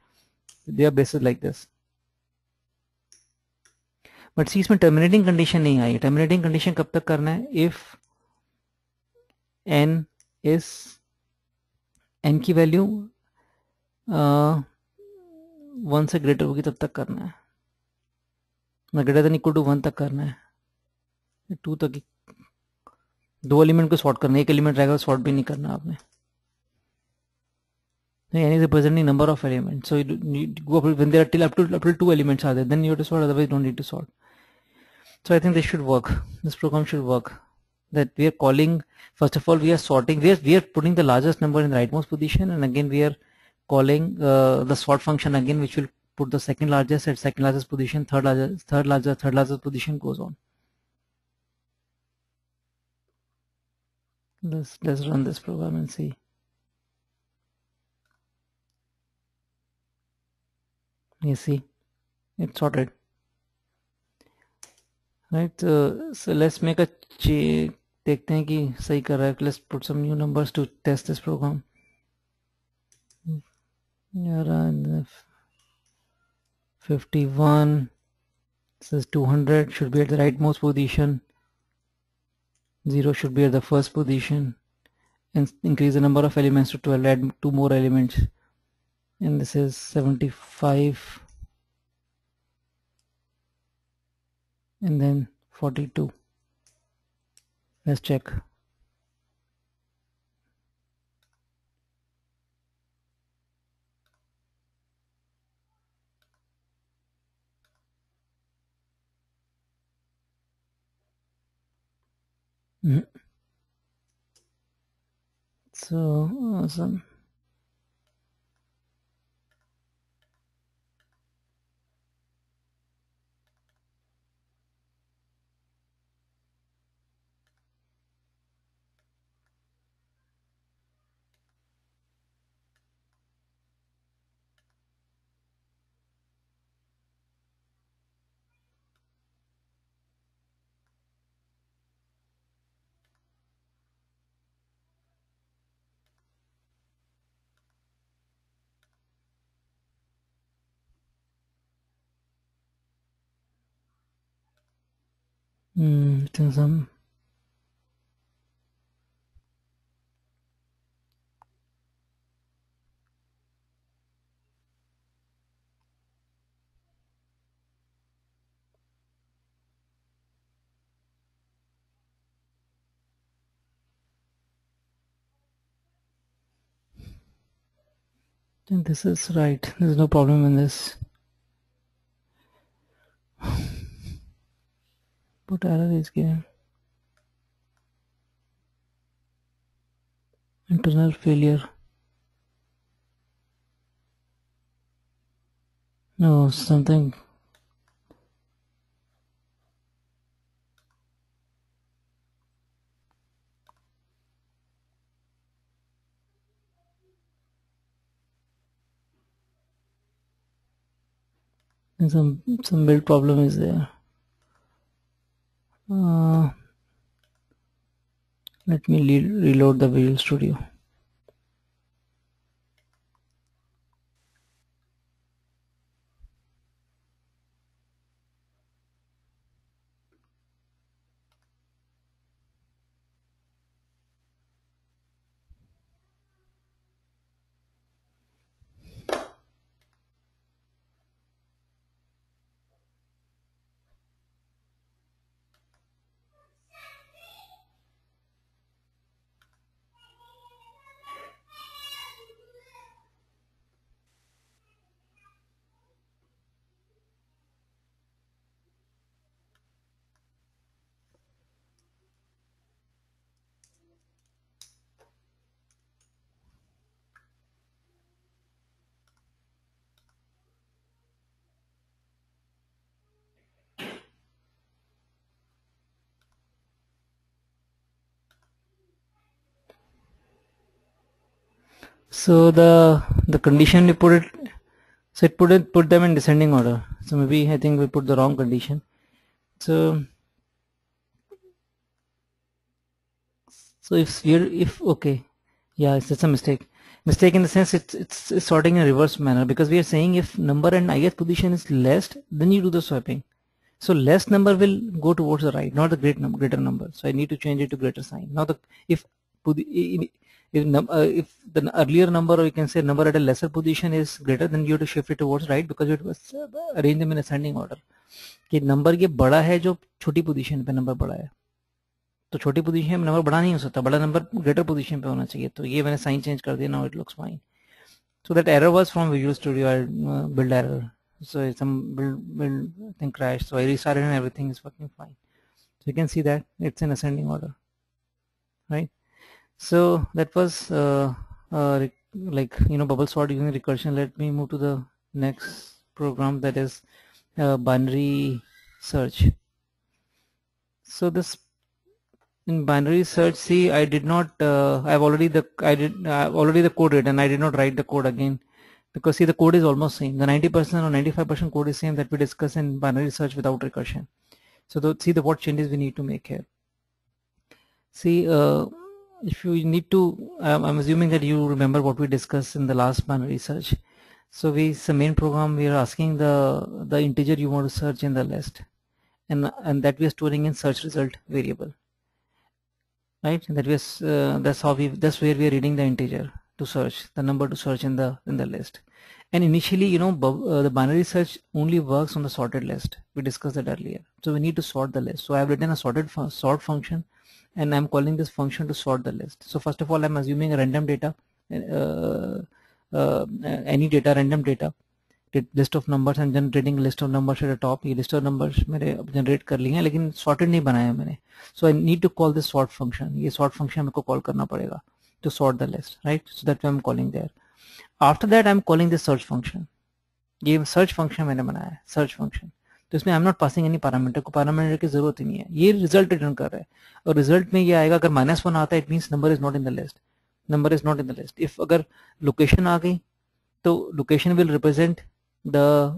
they are braces like this. But see इसमें टर्मिनेटिंग कंडीशन नहीं आई। टर्मिनेटिंग कंडीशन कब तक करना है, इफ एन इज एन की वैल्यू 1 से ग्रेटर होगी तब तक करना है, ग्रेटर देन इक्वल टू 1 तक करना है, 2 तक, 2 एलिमेंट को सॉर्ट करना है, एक एलिमेंट रहेगा सॉर्ट भी नहीं करना आपने. Any representing number of elements. So you go when there are till up to 2 elements are there, then you have to sort. Otherwise, you don't need to sort. So I think this should work. This program should work. That we are calling. First of all, we are sorting. We are putting the largest number in the rightmost position, and again we are calling the sort function again, which will put the second largest at second largest position, third largest position goes on. Let's run this program and see. You see, it's sorted. Right, so let's make a देखते हैं कि सही कर रहा है. Let's put some new numbers to test this program. 51 says 200 should be at the rightmost position, 0 should be at the first position, and increase the number of elements to 12, add 2 more elements, and this is 75 and then 42. Let's check. So awesome. Some this is right. There's no problem in this. What error is given? Internal failure. No, something. Some build problem is there. Let me reload the Visual Studio. So the condition we put it, so it put them in descending order. So maybe I think we put the wrong condition. So if okay, yeah, it's a mistake. Mistake in the sense it's sorting in a reverse manner, because we are saying if number and ith position is less, then you do the swapping. So less number will go towards the right, not the greater number. So I need to change it to greater sign. Now if the earlier number, or you can say number at a lesser position, is greater, then you have to shift it towards right, because it was arrange them in ascending order. कि number ये बड़ा है जो छोटी position पे number बड़ा है, तो छोटी पोजीशन में नंबर बड़ा नहीं हो सकता, बड़ा नंबर ग्रेटर पोजीशन पे होना चाहिए। तो ये मैंने साइन चेंज कर दिया, now it looks fine. So that error was from Visual Studio. I build error, so some build thing crashed. So I restarted and everything is working fine. So you can see that it's in ascending order, right? So that was like bubble sort using recursion. Let me move to the next program, that is binary search. So this in binary search, see, I did not. I've already the code written. I did not write the code again, because see, the code is almost same. The 90% or 95% code is same that we discuss in binary search without recursion. So see what changes we need to make here. See, if you need to, I'm assuming that you remember what we discussed in the last binary search. So it's the main program. We are asking the integer you want to search in the list, and that we are storing in search result variable. Right, that was that's where we are reading the integer to search the number to search in the list. And initially, the binary search only works on the sorted list. We discussed that earlier. So we need to sort the list. So I have written a sort function, and I'm calling this function to sort the list. So first of all, I'm assuming a random data, any data, random data, list of numbers and generating list of numbers at the top. ये list of numbers मेरे generate कर लिए हैं, लेकिन sorted नहीं बनाया मैंने. So I need to call this sort function. ये sort function मेरे को call करना पड़ेगा to sort the list, right? So that's why I'm calling there. After that I'm calling this search function. ये search function मैंने बनाया है, search function. तो इसमें I'm not passing any parameter, को parameter की जरूरत ही नहीं है. ये result return कर रहा है, और result में ये आएगा अगर -1 आता है, it means number is not in the list. Number is not in the list. If अगर location आ गई, तो location will represent the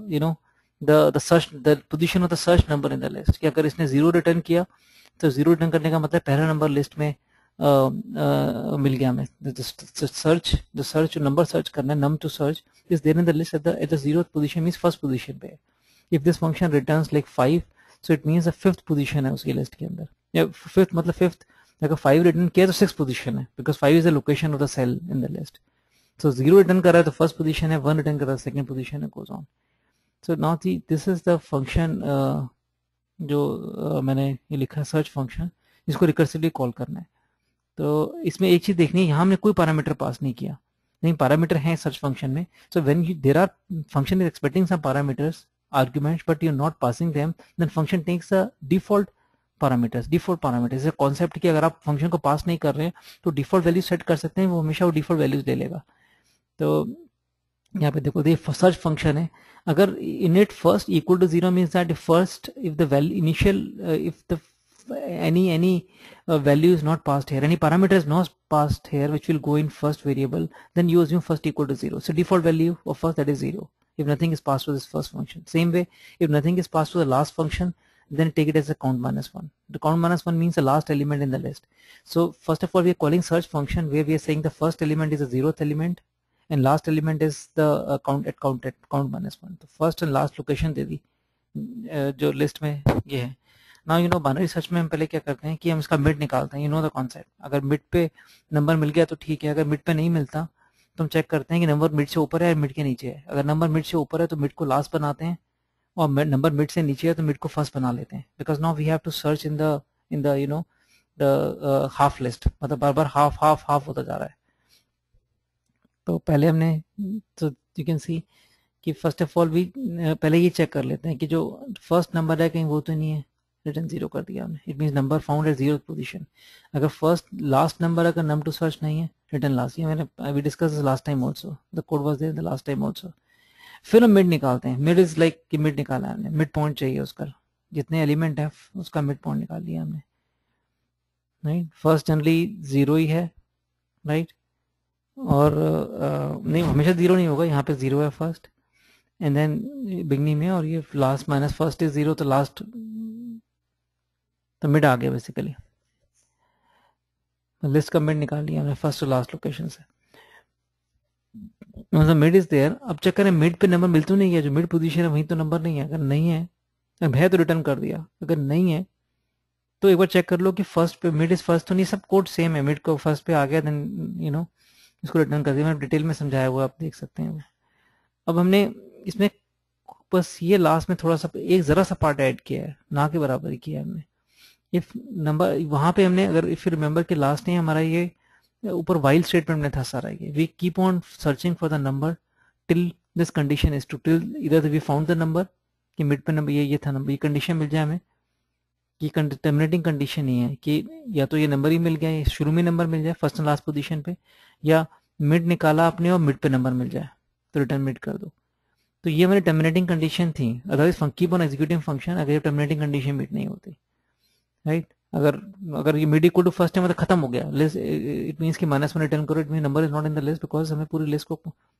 the position of the search number in the list. कि अगर इसने 0 रिटर्न किया, तो 0 रिटर्न करने का मतलब पहला नंबर लिस्ट में मिल गया हमें. the search नंबर सर्च करना है, num to search is there in the list at the 0th position, means first position पे. If this function returns like 5, so it means the 5th position है उसकी list के अंदर, या 5th मतलब 5th. अगर 5 रिटर्न किया तो 6th position है, because 5 is the location of the cell in the list. So 0 return कर रहा है तो first position है, 1 return कर रहा है second position है, goes on. So now this is the function जो मैंने ये लिखा है search function, इसको रिकर्सिवली कॉल करना है. तो इसमें एक चीज देखनी है, यहाँ हमने कोई पैरामीटर पास नहीं किया, नहीं पैरामीटर है सर्च फंक्शन में. So when there are function is expecting some parameters arguments but you are not passing them, then function takes the default parameters. Default parameters is concept कि अगर आप function को पास नहीं कर रहे हैं तो डिफॉल्ट वैल्यू सेट कर सकते हैं, वो हमेशा वो डिफॉल्ट वैल्यूज ले लेगा. तो यहाँ पे देखो, ये सर्च फंक्शन है. अगर init first equal to 0 means that if the value initial if the any value is not passed here, any parameter is not passed here which will go in first variable, then you assume first equal to 0. So default value of first, that is 0 if nothing is passed to this first function. Same way, if nothing is passed to the last function, then take it as a count -1. The count -1 means the last element in the list. So first of all, we are calling search function where we are saying the first element is the 0th element and last element is the count -1. तो first and last location दे दी जो list में ये है. Now binary search में हम पहले क्या करते हैं कि हम इसका मिड निकालते हैं. The concept. अगर मिड पे नंबर मिल गया तो ठीक है, अगर मिड पे नहीं मिलता तो हम चेक करते हैं कि नंबर मिड से ऊपर है या मिड के नीचे है. अगर नंबर मिड से ऊपर है तो मिड को लास्ट बनाते हैं, और नंबर मिड से नीचे है तो मिड को फर्स्ट बना लेते हैं. Because now we have to search in the the half list, मतलब बार बार हाफ होता जा रहा है. तो पहले हमने, तो यू कैन सी कि फर्स्ट ऑफ ऑल वी पहले ये चेक कर लेते हैं कि जो फर्स्ट नंबर है कहीं वो तो नहीं है, रिटर्न 0 कर दिया हमने. It means number found at 0th position. अगर फर्स्ट लास्ट नंबर अगर नम टू सर्च नहीं है, रिटर्न लास्ट. ये मैंने we discuss this last time also, the code was there the last time also. फिर हम मिड निकालते हैं. मिड इज लाइक कि मिड निकाला हमने, मिड पॉइंट चाहिए उसका, जितने एलिमेंट है उसका मिड पॉइंट निकाल लिया हमने. राइट, फर्स्ट जनरली 0 ही है, राइट. और नहीं, हमेशा 0 नहीं होगा, यहाँ पे 0 है फर्स्ट एंड देन बिगनिंग में, और ये लास्ट माइनस फर्स्ट इज 0, तो लास्ट तो मिड आ गया बेसिकली. लिस्ट का मिड निकाल लिया हमने फर्स्ट टू लास्ट लोकेशन से. मतलब मिड इज देयर. अब चेक करें मिड पे नंबर मिल तो नहीं है, जो मिड पोजीशन है वहीं तो नंबर नहीं है. अगर नहीं है, अब है तो रिटर्न कर दिया. अगर नहीं है तो एक बार चेक कर लो कि फर्स्ट पे मिड इज फर्स्ट तो नहीं. सब कोड सेम है, मिड को फर्स्ट पे आ गया देन इसको रिटर्न कर दिया. मैंने डिटेल में समझाया हुआ, आप देख सकते हैं. अब हमने इसमें बस ये लास्ट में थोड़ा सा एक जरा सा पार्ट ऐड किया है, ना के बराबर ही किया है हमने। इफ नंबर वहां पे हमने, अगर इफ यू रिमेंबर के लास्ट में हमारा ये ऊपर वाइल स्टेटमेंट में था सारा, ये we keep on searching for the number till this condition is to till इधर वी फाउंड द नंबर कि मिड पे नंबर ये था नंबर, ये कंडीशन मिल जाए हमें कि टर्मिनेटिंग कंडीशन ही है कि या तो ये नंबर ही मिल गया, शुरू में नंबर मिल जाए फर्स्ट एंड लास्ट पोजीशन पे, या मिड निकाला आपने और मिड पे नंबर मिल जाए तो रिटर्न मिड कर दो। तो ये हमारी टर्मिनेटिंग कंडीशन थी, otherwise keep on executing function अगर ये टर्मिनेटिंग कंडीशन मीट नहीं होती, राइट। अगर ये मिड इक्वल टू फर्स्ट है मतलब खत्म हो गया लिस्ट, इट मींस कि -1 रिटर्न करो, it mean number is not in the list because हमें पूरी लिस्ट को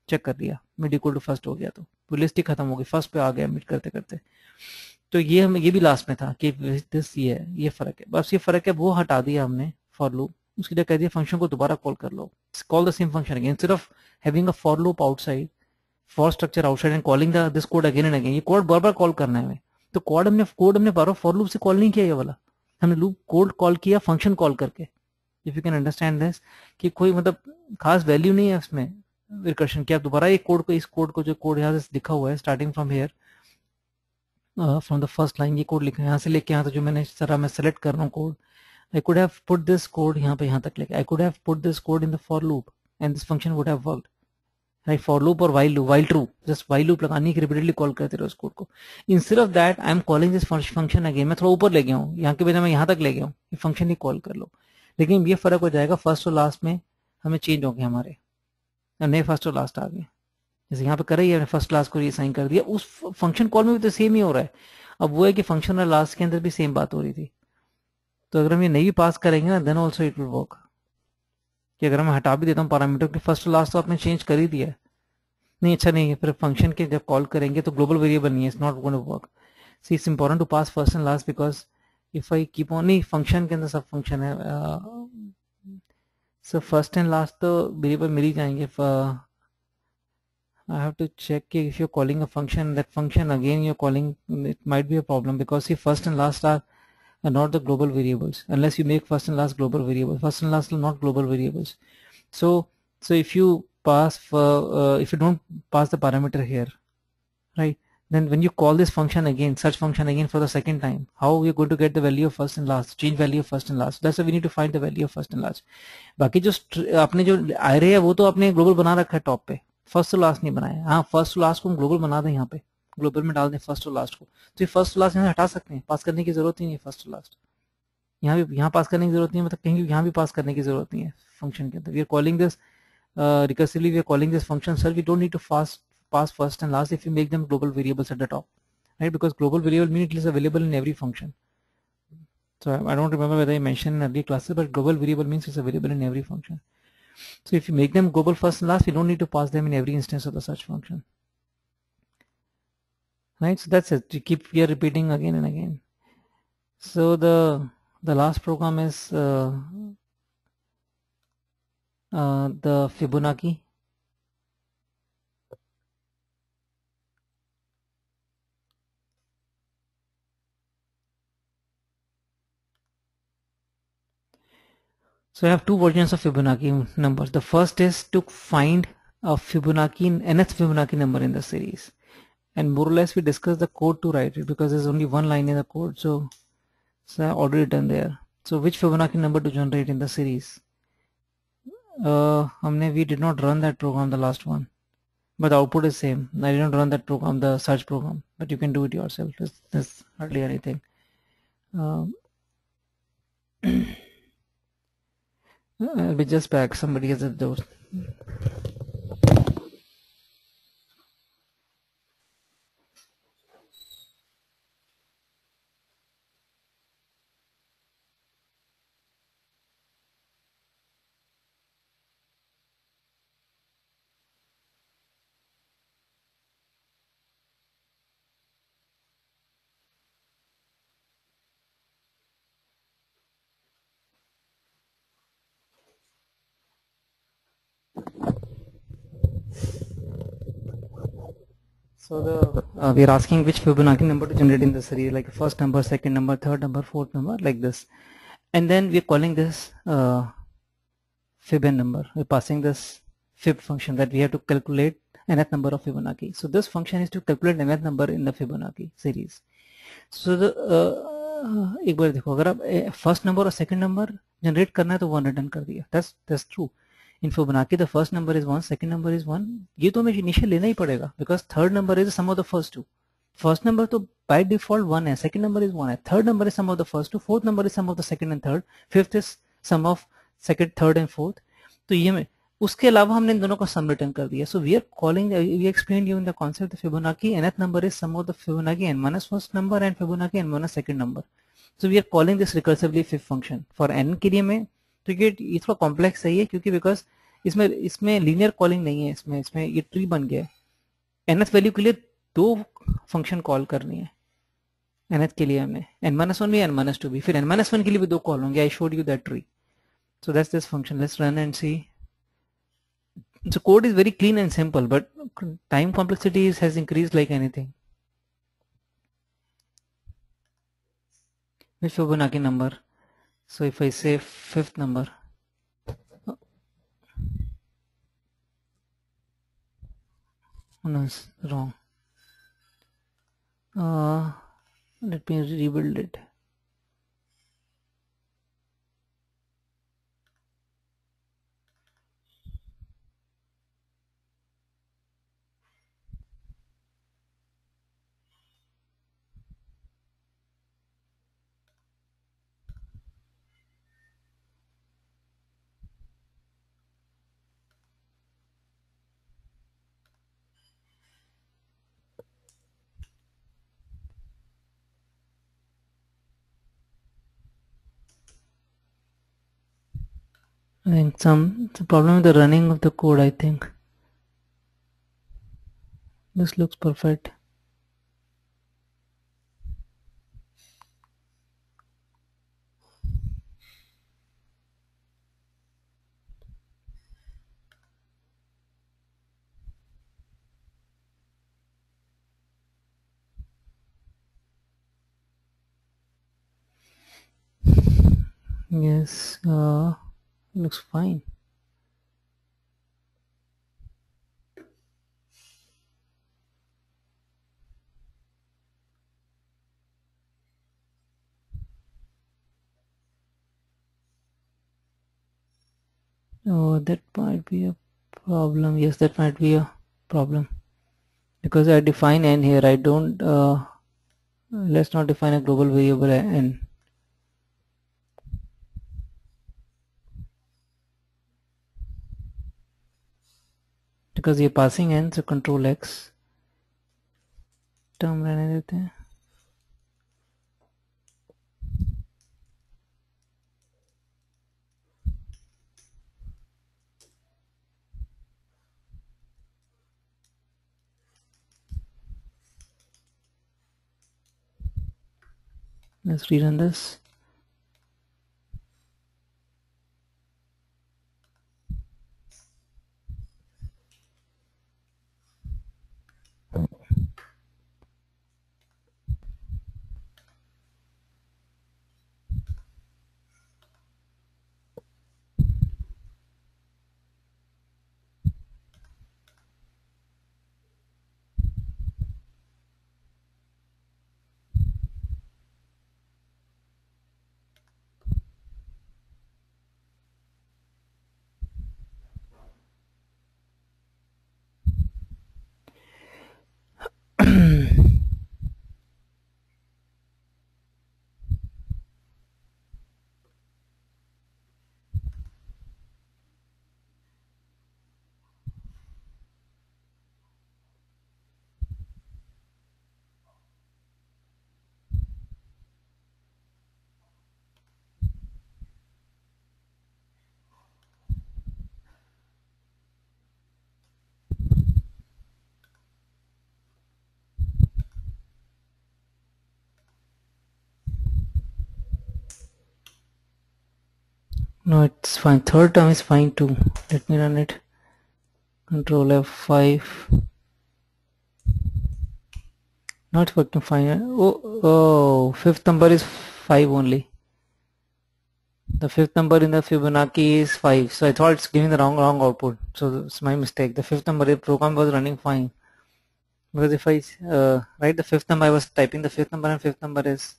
चेक कर लिया, मिड इक्वल टू फर्स्ट हो गया तो पूरी लिस्ट ही खत्म हो गई, फर्स्ट पे आ गया मिड करते करते। तो ये हमें ये भी लास्ट में था कि दिस ये फर्क है, बस ये फर्क है वो हटा दिया हमने फॉर लूप, उसकी जगह कह दिया फंक्शन को दोबारा कॉल कर लो, call the same function again instead of having a for loop outside, for structure outside and calling this code again and again, ये कोड बार बार कॉल करना है हमें। तो कोड हमने बार बार फॉर लूप से कॉल नहीं किया, ये वाला हमने लूप कोड कॉल किया फंक्शन कॉल करके। If you can understand this कि कोई मतलब खास वैल्यू नहीं है उसमें रिकर्शन की, आप दोबारा ये कोड को, इस कोड को जो कोड यहाँ से लिखा हुआ है starting from here from the first line, ये कोड लिखा है यहाँ से लेके यहाँ तक जो मैंने इस तरह मैं सेलेक्ट कर रहा हूँ code, I could have put this code यहाँ पे यहाँ तक लेके, I could have put this code in the for loop and this function would have worked, right. For loop और while loop, while true, just while loop लगाने की repeatedly call करते रहो उस कोड को। Instead of that I am calling this function again, मैं थोड़ा ऊपर ले गया हूँ, यहाँ के बजाय मैं यहाँ तक ले गया हूँ, ये फंक्शन ही कॉल कर लो। लेकिन ये फर्क हो जाएगा फर्स्ट और लास्ट में, हमें चेंज हो गए हमारे नए फर्स्ट और लास्ट आ गए, जैसे यहाँ पे कर रही है फर्स्ट क्लास को रीअसाइन कर दिया, उस फंक्शन कॉल में भी तो सेम ही हो रहा है। अब वो है कि फंक्शन और लास्ट के अंदर भी सेम बात हो रही थी, तो अगर हम ये नहीं पास करेंगे ना then also it will work, कि अगर मैं हटा भी देता हूँ पैरामीटर के फर्स्ट और लास्ट तो आपने चेंज कर ही दिया है, नहीं अच्छा नहीं है, फिर फंक्शन के जब कॉल करेंगे तो ग्लोबल वेरिएबल नहीं है, it's not going to work. See it's important to pass first and last because if I keep on, नहीं फंक्शन के अंदर सब फंक्शन है, सो फर्स्ट एंड लास्ट तो वेरिएबल मिल ही जाएंगे। I have to check if you're calling a function, that function again you're calling, it might be a problem because see first and last are not the global variables unless you make first and last global variables. First and last are not global variables. So if you pass if you don't pass the parameter here, right, then when you call this function again, search function again for the second time, how we are going to get the value of first and last, change value of first and last, that's why we need to find the value of first and last. बाकी जो आपने जो array है वो तो आपने global बना रखा है टॉप पे, फर्स्ट टू लास्ट नहीं बनाया। हाँ फर्स्ट टू लास्ट को हम ग्लोबल बना दें, यहाँ पे ग्लोबल में डाल दें फर्स्ट टू लास्ट को, तो ये फर्स्ट टू लास्ट यहाँ हटा सकते हैं, पास करने की जरूरत ही नहीं है फर्स्ट टू लास्ट, यहाँ भी यहाँ पास करने की जरूरत नहीं है, मतलब कहीं यहाँ भी पास करने की जरूरत नहीं है फंक्शन के अंदर। We are calling this recursively, we are calling this function sir, we don't need to pass first and last if you make them global variables at the top, right, because global variable means it is available in every function. So I don't remember whether I mentioned in earlier classes, but global variable means it's available in every function. So if you make them global first and last, we don't need to pass them in every instance of the search function, right? So that's it, you keep here repeating again and again. So the last program is the Fibonacci. So I have two versions of Fibonacci numbers. The first is to find a Fibonacci, nth Fibonacci number in the series, and more or less we discussed the code to write it because there's only one line in the code, so I already done there. So which Fibonacci number to generate in the series? We did not run that program, the last one, but the output is same. I didn't run that program, the search program, but you can do it yourself. There's hardly anything. I'll be just back. Somebody has at the door. So we are asking which Fibonacci number to generate in the series, like first number, second number, third number, fourth number, like this, and then we are calling this fib number. We're passing this fib function that we have to calculate nth number of Fibonacci. So this function is to calculate nth number in the Fibonacci series. So the एक बार देखो, अगर आप first number और second number generate करना है तो 1 return कर दिया, that's true. In Fibonacci the first number is 1, second number is 1. ये तो हमें इनिशियल लेना ही पड़ेगा because third number is the sum of the first two. First number तो बाय डिफॉल्ट 1 है, सेकंड नंबर इज 1 है, third number is sum of the first two, fourth number is sum of the second and third, fifth is sum of second, third and fourth. तो ये में उसके अलावा हमने इन दोनों का सम रिटर्न कर दिया. So we are calling, we explain you in the concept of Fibonacci nth number is sum of the Fibonacci n minus first number and Fibonacci n minus second number. So we are calling this recursively fifth function for n के लिए में. तो ये थोड़ा complex है ये, क्योंकि because इसमें लीनियर कॉलिंग नहीं है, इसमें ये ट्री बन गया है. nth वैल्यू के लिए दो फंक्शन कॉल करनी है. nth के लिए हमें n-1 भी n-2 भी, फिर n-1 के लिए भी दो कॉल होंगे. I showed you that tree. So that's this function. Let's run and see. So code is very clean and simple, but time complexity has increased like anything. Which Fibonacci number? So if I say fifth number, oh no, it's wrong. Let me rebuild it. I think some problem with the running of the code. I think this looks perfect. Yes, looks fine. Oh, that might be a problem. Yes, that might be a problem, because I define n here. I don't, let's not define a global variable n. Because ये passing n, so control x term रहने देते हैं. Let's rerun this. No, it's fine. Third term is fine too. Let me run it. Control F5. Not working fine. Oh, fifth number is 5 only. The fifth number in the Fibonacci is 5. So I thought it's giving the wrong output. So it's my mistake. The fifth number, the program was running fine. Because if I write the fifth number, I was typing the fifth number and fifth number is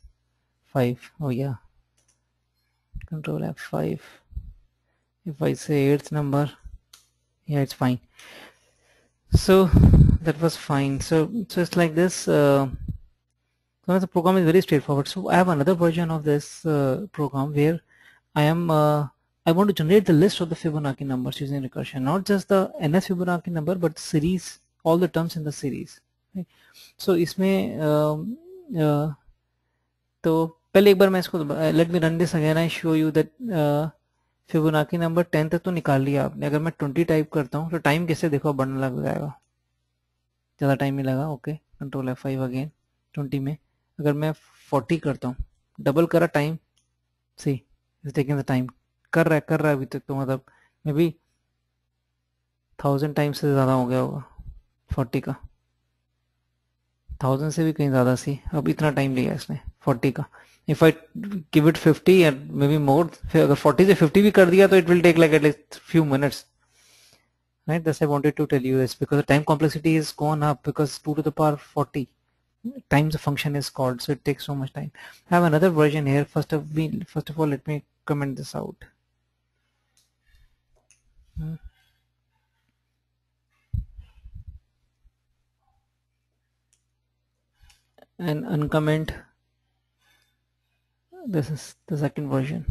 5. Oh yeah. Control F5. If I say eighth number, yeah, it's fine. So that was fine. So it's like this. So the program is very straightforward. So I have another version of this program where I want to generate the list of the Fibonacci numbers using recursion, not just the NS Fibonacci number, but the series, all the terms in the series. Right? So इसमें तो पहले एक बार मैं इसको let me run this again. I show you that Fibonacci number 10 तक तो निकाल लिया आपने. अगर मैं 20 टाइप करता हूँ तो टाइम कैसे देखो बढ़ने लग जाएगा, ज़्यादा टाइम नहीं लगा. Okay, control F5 again. 20 में अगर मैं 40 करता हूँ, डबल करा time. See is taking the time. कर रहा है अभी तक, तो मतलब मे बी 1000 टाइम्स से ज़्यादा हो गया होगा 40 का. 1000 से भी कहीं ज़्यादा. सी अब इतना टाइम लिया इसने 40 का. If I give it 50 and maybe more, फिर अगर 40 से 50 भी कर दिया तो it will take like at least few minutes. Right, thus I wanted to tell you this because the time complexity is gone up because 2 to the power 40 times the function is called, so it takes so much time. I have another version here. First of all, let me comment this out. And uncomment. This is the second version.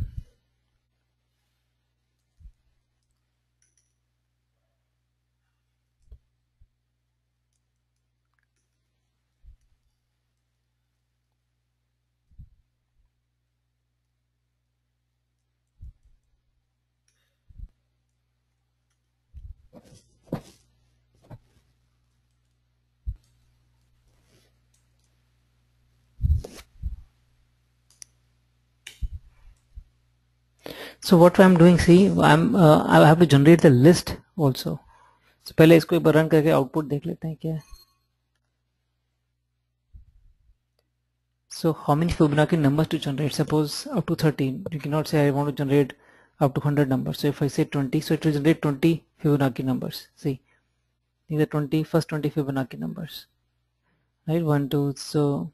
So what I'm doing, see, I have to generate the list also. So पहले इसको एक बार run करके output देख लेते हैं क्या है. So how many Fibonacci numbers to generate? Suppose up to 13. You cannot say I want to generate up to 100 numbers. So if I say 20, so it will generate 20 Fibonacci numbers. See, these are first 20 Fibonacci numbers. Right, 1, 2, so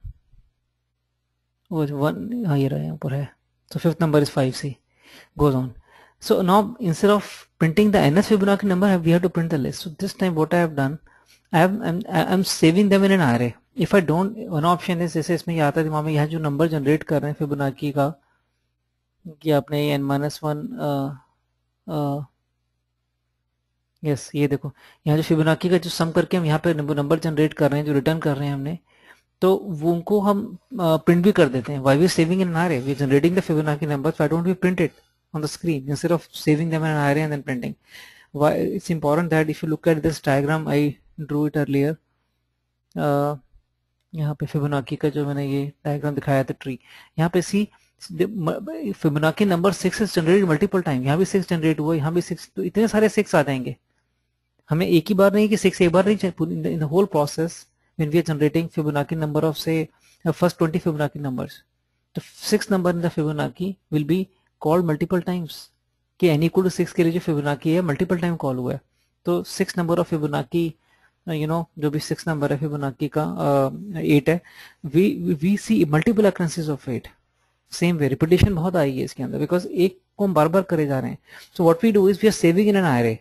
one here. So fifth number is 5. See, goes on. So now instead of printing the NS Fibonacci number, we have to print the list. So this time what I have done, I'm saving them in an array. If I don't, one option is जैसे इसमें आता है दिमाग में, यहाँ जो number generate कर रहे हैं फिबोनाची का कि आपने n-1 यस, ये देखो यहाँ जो फिबोनाची का जो सम करके हम यहाँ पे नंबर जनरेट कर रहे हैं, जो रिटर्न कर रहे हैं हमने, तो वो उनको हम प्रिंट भी कर देते हैं. Why we are saving in an array? We are generating the Fibonacci numbers. Why don't we print it on the screen instead of saving them in an array and then printing? Why it's important that if you look at this diagram, I drew it earlier. यहाँ पे Fibonacci का जो मैंने ये diagram दिखाया था tree, यहाँ पे see Fibonacci number 6 is generated multiple time. यहाँ भी 6 जनरेट हुआ, यहाँ भी 6, तो इतने सारे 6 आ जाएंगे. हमें एक ही बार नहीं कि 6 एक बार नहीं, in the whole process when we are generating Fibonacci number of say first 20 Fibonacci numbers, the sixth number in the Fibonacci will be called multiple times. कि n equal to 6 के लिए जो Fibonacci है multiple time call हुआ है, तो 6 number of Fibonacci जो भी 6 number है Fibonacci का 8 है, we see multiple occurrences of 8. Same way repetition बहुत आएगी इसके अंदर बिकॉज एक को हम बार बार करे जा रहे हैं. So what we do is we are saving in an array.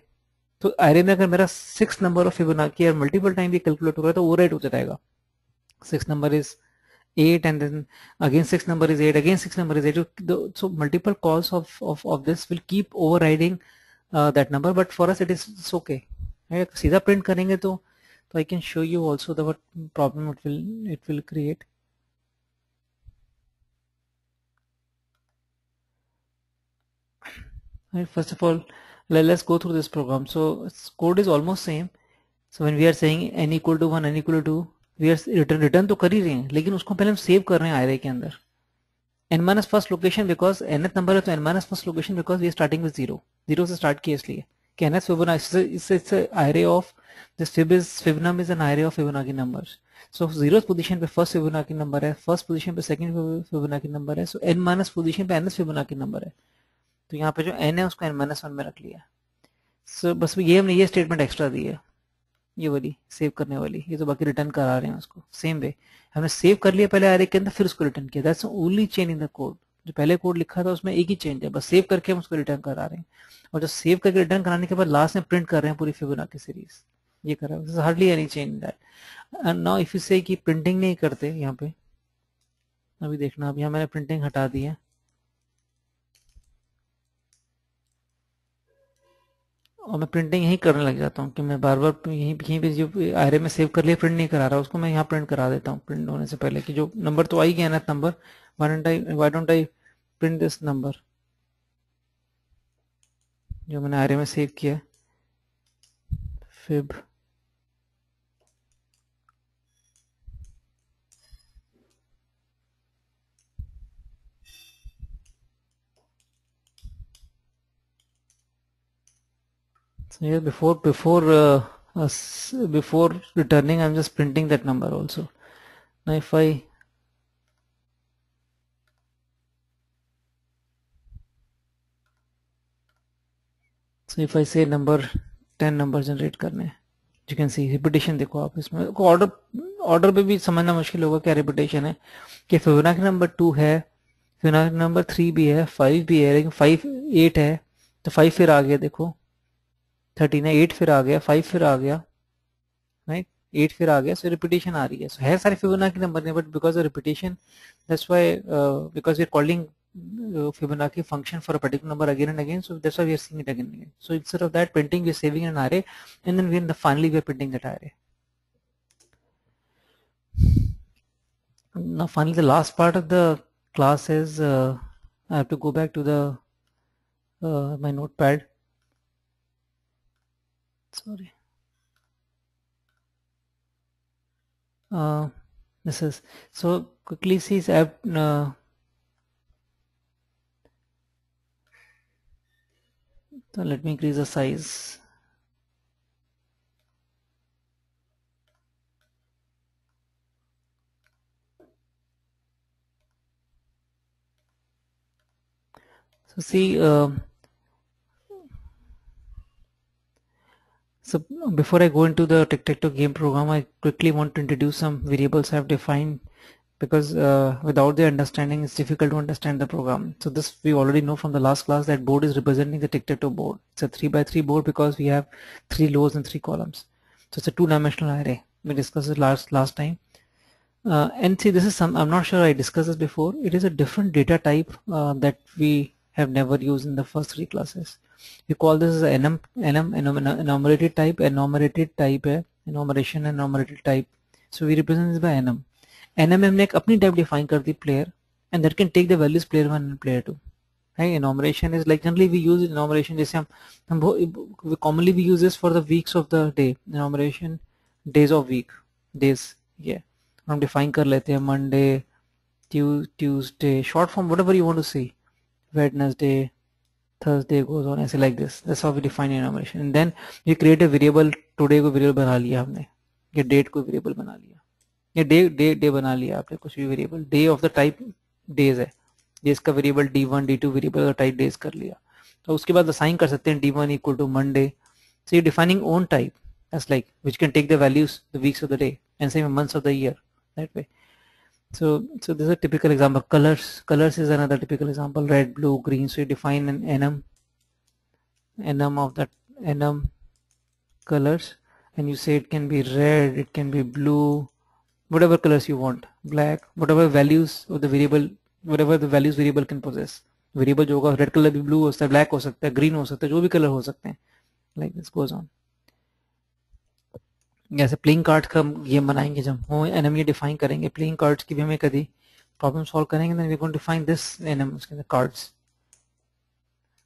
तो array में अगर मेरा 6 नंबर ऑफ फिबोनाची और मल्टीपल टाइम भी कैलकुलेट हो रहा है तो ओवरराइट हो जाएगा. 6 number is 8 and then again 6 number is 8, again 6 number is 8. So multiple calls of this will keep overriding that number, but for us it's okay. सीधा print करेंगे तो I can show you also the what problem it will create. Right, first of all, let's go through this program. So code is almost same. So when we are saying n equal to 1, n equal to 2, we are return तो कर ही रहे हैं, लेकिन उसको पहले हम save कर रहे हैं array के अंदर. n minus first location because nth number है तो n minus first location because we are starting with 0 से start किया इसलिए कि nth Fibonacci it's a array of this Fibnum is an array of Fibonacci numbers. So 0th position पे first Fibonacci number है, first position पे second Fibonacci number है, so n minus position पे nth Fibonacci number है. तो यहाँ पे जो n है उसको n-1 में रख लिया। सो बस ये हमने ये स्टेटमेंट एक्स्ट्रा दी है, ये वाली सेव करने वाली, ये तो बाकी रिटर्न करा रहे हैं उसको सेम वे। हमने सेव कर लिया पहले एरे के अंदर, फिर उसको रिटर्न किया। That's only change in the code. जो पहले कोड लिखा था उसमें एक ही चेंज है, बस सेव करके हम उसको रिटर्न करा रहे हैं। और जो सेव करके रिटर्न कराने के बाद लास्ट में प्रिंट कर रहे हैं पूरी फिबोनाची सीरीज, ये कर रहा है। Hardly any change that. And now if you से कि प्रिंटिंग नहीं करते यहाँ पे, अभी देखना, अब यहाँ मैंने प्रिंटिंग हटा दी है और मैं प्रिंटिंग यहीं करने लग जाता हूँ कि मैं बार बार यहीं पे जो आरे में सेव कर लिया प्रिंट नहीं करा रहा, उसको मैं यहाँ प्रिंट करा देता हूँ प्रिंट होने से पहले कि जो नंबर तो आ ही गया ना number, why don't I print this number जो मैंने आरे में सेव किया fib. So here before returning I'm just printing that number also. Now if I say number 10 number generate करने हैं, you can see रिपीटेशन देखो आप इसमें। ऑर्डर पे भी समझना मुश्किल होगा क्या रिपीटेशन है, कि फिबोनाची नंबर 2 है, फिबोनाची नंबर 3 भी है, 5 भी है, लेकिन 5 8 है तो 5 फिर आ गया, देखो 13 है, 8 फिर आ गया, 5 फिर आ गया, राइट 8 फिर आ गया। सो रिपीटेशन आ रही है। सो है सारे फिबोनाची नंबर ने, but because of repetition that's why because we are calling Fibonacci function for a particular number again and again, so that's why we are seeing it again and again. So instead of that printing, we are saving an array, and then finally we are printing that array. Now finally the last part of the class is I have to go back to the my notepad. Sorry. This is so quickly see I have so let me increase the size. So see so before I go into the tic-tac-toe game program, I quickly want to introduce some variables I have defined, because without the understanding it's difficult to understand the program. So this we already know from the last class that board is representing the tic-tac-toe board. It's a 3x3 board because we have 3 rows and 3 columns. So it's a 2-dimensional array. We discussed it last time. And see, this is some, I'm not sure I discussed this before. It is a different data type that we have never used in the first 3 classes. We call this as enumerated type, enumeration and enumerated type. So we represent this by enum. enum हमने एक अपनी type define कर दी player, and that can take the values player 1 and player 2. Right? Enumeration is like generally we use enumeration जैसे हम commonly we use this for the weeks of the day. Enumeration days of week, days, yeah. हम define कर लेते हैं Monday, Tuesday, short form, whatever you want to say, Wednesday, Thursday goes on ऐसे like this. That's how we define enumeration. And then we create a variable. Today को variable बना लिया हमने, या date को variable बना लिया, या day बना लिया आपने, कुछ भी variable, day of the type days है, days का variable d1 d2 variable का type days कर लिया, तो उसके बाद assign कर सकते हैं d1 equal to Monday. So you're defining own type as like which can take the values the weeks of the day and same months of the year that way. So this is a typical example. Colors is another typical example. Red, blue, green. So you define an enum of that enum colors, and you say it can be red, it can be blue, whatever colors you want, black, whatever values of the variable, whatever the values variable can possess. Variable जो होगा red color भी blue हो सकता है, black हो सकता है, green हो सकता है, जो भी color हो सकते हैं. Like this goes on. जैसे प्लेइंग कार्ड का गेम बनाएंगे जब वो एनम ये डिफाइन करेंगे, प्लेइंग कार्ड्स की भी हमें कभी प्रॉब्लम सॉल्व करेंगे, then we going to define this enum, उसके अंदर कार्ड्स,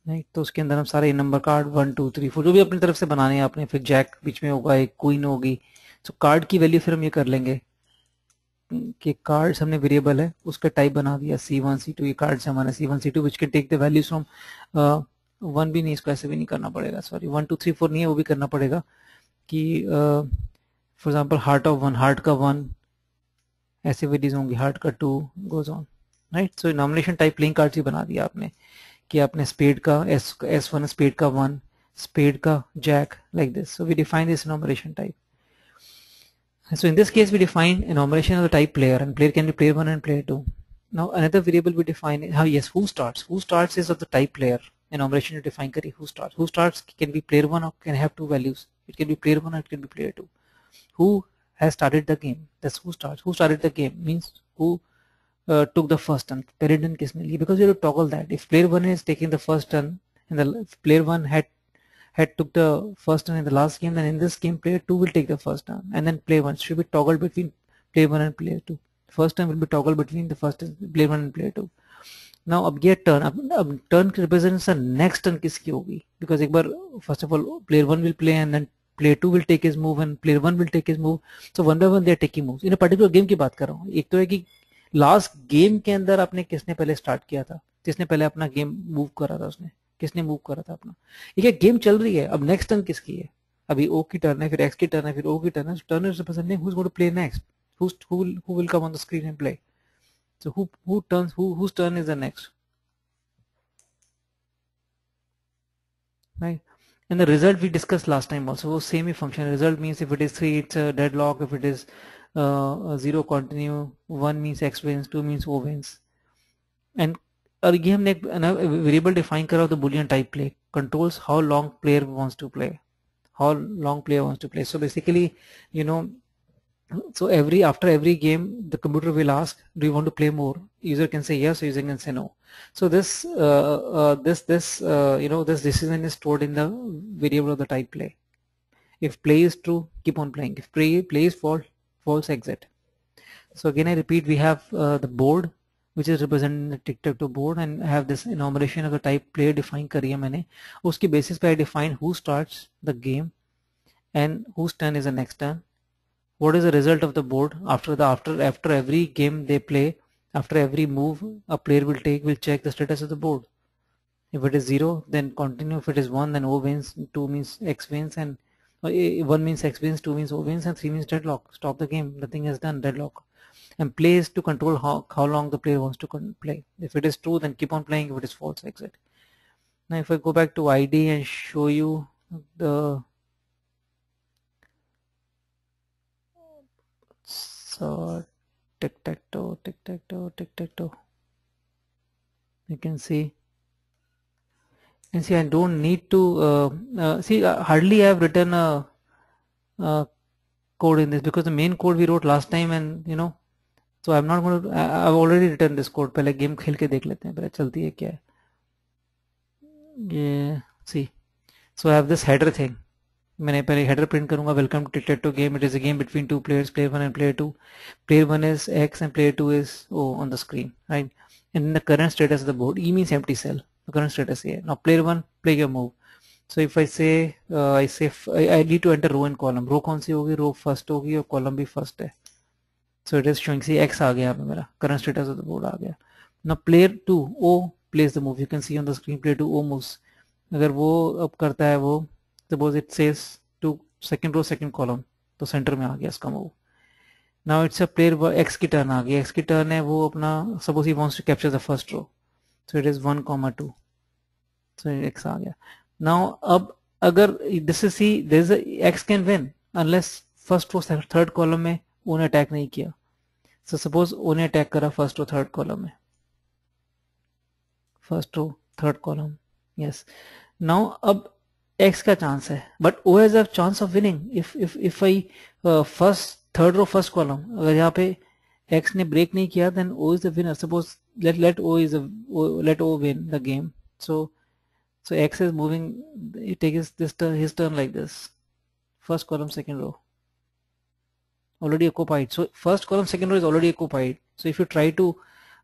राइट. तो उसके अंदर हम सारे नंबर कार्ड 1 2 3 4 जो भी अपनी तरफ से बनाने हैं आपने, फिर जैक बीच में होगा, एक क्वीन होगी. तो कार्ड की वैल्यू फिर हम ये कर लेंगे कि कार्ड्स हमने वेरिएबल है उसका टाइप बना दिया C1 C2, ये कार्ड्स हमारे C1 C2 which can take the values from 1 भी नहीं, इसको ऐसे भी नहीं करना पड़ेगा, सॉरी 1 2 3 4 नहीं है, वो भी करना पड़ेगा कि for example heart of 1, heart का 1, ऐसे वैल्यूज होंगी, हार्ट का 2 goes on, right. So nomination type playing cards ही बना दिया आपने कि आपने स्पेड का S1 स्पेड का 1, spade ka jack, like this. So we define this enumeration type. And so in this case we define enumeration of the type player, and player can be player 1 and player 2. Now another variable we define is who starts. Who starts is of the type player. Enumeration you define kari who starts. Who starts can be player 1 or can have two values. It can be player 1 or it can be player 2. Who has started the game? That's who starts. Who started the game means who took the first turn. Pehले turn किसने ली? Because you have to toggle that. If player 1 is taking the first turn and if player 1 had took the first turn in the last game, then in this game player 2 will take the first turn, and then player 1 should be toggled between player 1 and player 2. First turn will be toggled between the first player 1 and player 2. Now अब ये turn अब turn represents the next turn किसकी होगी, because एक बार first of all player 1 will play and then player 2 will take his move and player 1 will take his move, so one by one they are taking moves. In a particular game की बात कर रहा हूँ. एक तो है कि last game के अंदर आपने किसने पहले स्टार्ट किया था, जिसने पहले अपना गेम मूव करा था, उसने किसने मूव करा था अपना. ये गेम चल रही है, अब नेक्स्ट टर्न किसकी है, अभी ओ की टर्न है, फिर एक्स की टर्न है, फिर ओ की टर्न है. Turn is representing who is going to play next, who will come on the screen and play. So whose turn is the next, right? And the result we discussed last time also, same function. Result means if it is 3 it's a deadlock, if it is 0 continue, 1 means x wins, 2 means o wins. And और ये हमने एक variable define करा the boolean type play controls how long player wants to play, how long player wants to play. So basically you know, so after every game the computer will ask, do you want to play more? User can say yes, user can say no. So this this decision is stored in the variable of the type play. If play is true, keep on playing. If play is false, exit. So again I repeat, we have the board which is representing the tic-tac-toe board, and I have this enumeration of the type player define करी है मैंने. उसकी basis पे I define who starts the game and whose turn is the next turn. What is the result of the board after every game they play, after every move a player will take, will check the status of the board. If it is 0 then continue, if it is 1 then O wins, 2 means X wins, and 1 means X wins, 2 means O wins, and 3 means deadlock. Stop the game, nothing is done, deadlock. And play is to control how long the player wants to play. If it is true then keep on playing, if it is false, exit. Now if I go back to ID and show you the tic-tac-toe, you can see I don't need to see hardly I have written a code in this, because the main code we wrote last time, and you know, so I'm not going to, I've already written this code. पहले game खेल के देख लेते हैं पहले चलती है क्या है ये. see, so I have this header thing. मैंने पहले हेडर प्रिंट करूंगा, welcome to tic tac toe game, it is a game between two players, player 1 and player 2. player 1 is X and player 2 is O on the screen, right? And the current status of the board, E means empty cell, the current status here. Now player 1 play your move. So if I say I need to enter row and column. row कौन सी होगी, row first होगी और column भी first है. So it is showing, see X आ गया मेरा, current status of the board आ गया. Now player 2 O plays the move, you can see on the screen player 2 O moves. अगर वो अब करता है, वो suppose it says to second row second column, तो सेंटर में आ गया इसका move. Now it's a player X की टर्न आ गई, X की टर्न है, वो अपना suppose he wants to capture the first row, so it is 1, 2, so X आ गया. Now अब अगर this is see, there is a X can win unless first row third column में O ने attack नहीं किया. So suppose O ने attack करा first row third column में, first row third column, yes. Now अब X का chance है, but O has a chance of winning if I first third row first column, अगर यहाँ पे X ने break नहीं किया then O is the winner. Suppose let O win the game. So X is moving, he takes his turn like this, first column second row already occupied. So first column second row is already occupied. So if you try to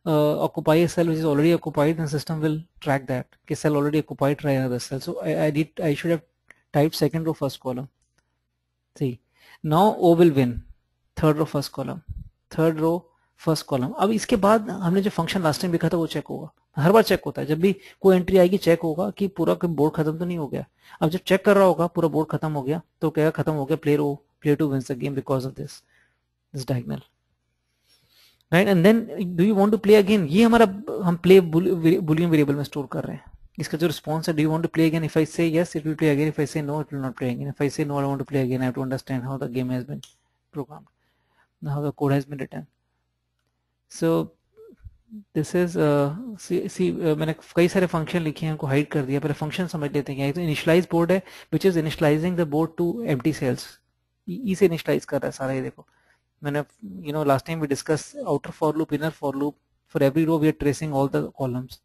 occupy a cell which is already occupied, then system will track that okay, cell already occupied, try another cell. So I should have typed second row first column. See, now O will win third row first column, third row first column. अब इसके बाद हमने जो function last time लिखा था वो check होगा, हर बार check होता है जब भी कोई एंट्री आएगी, चेक होगा कि पूरा बोर्ड खत्म तो नहीं हो गया. अब जब चेक कर रहा होगा पूरा बोर्ड खत्म हो गया तो क्या खत्म हो गया, player 2 wins the game because of this diagonal, right? And then do you want to play again, ये हमारा हम play boolean variable में स्टोर कर रहे हैं. इसका जो रिस्पॉन्स है, do you want to play again, if I say yes it will play again, if I say no it will not play again, if I say no I want to play again I have to understand how the game has been programmed, how the code has been written. So this is मैंने कई सारे function लिखे हैं, उनको hide कर दिया. पहले function समझ लेते हैं. तो इनिशियलाइज बोर्ड है which is initializing the board to empty cells. E से इनिशियलाइज कर रहा है सारा. ये देखो मैंने last time we discuss outer for loop, inner for loop. For every row we are tracing all the columns.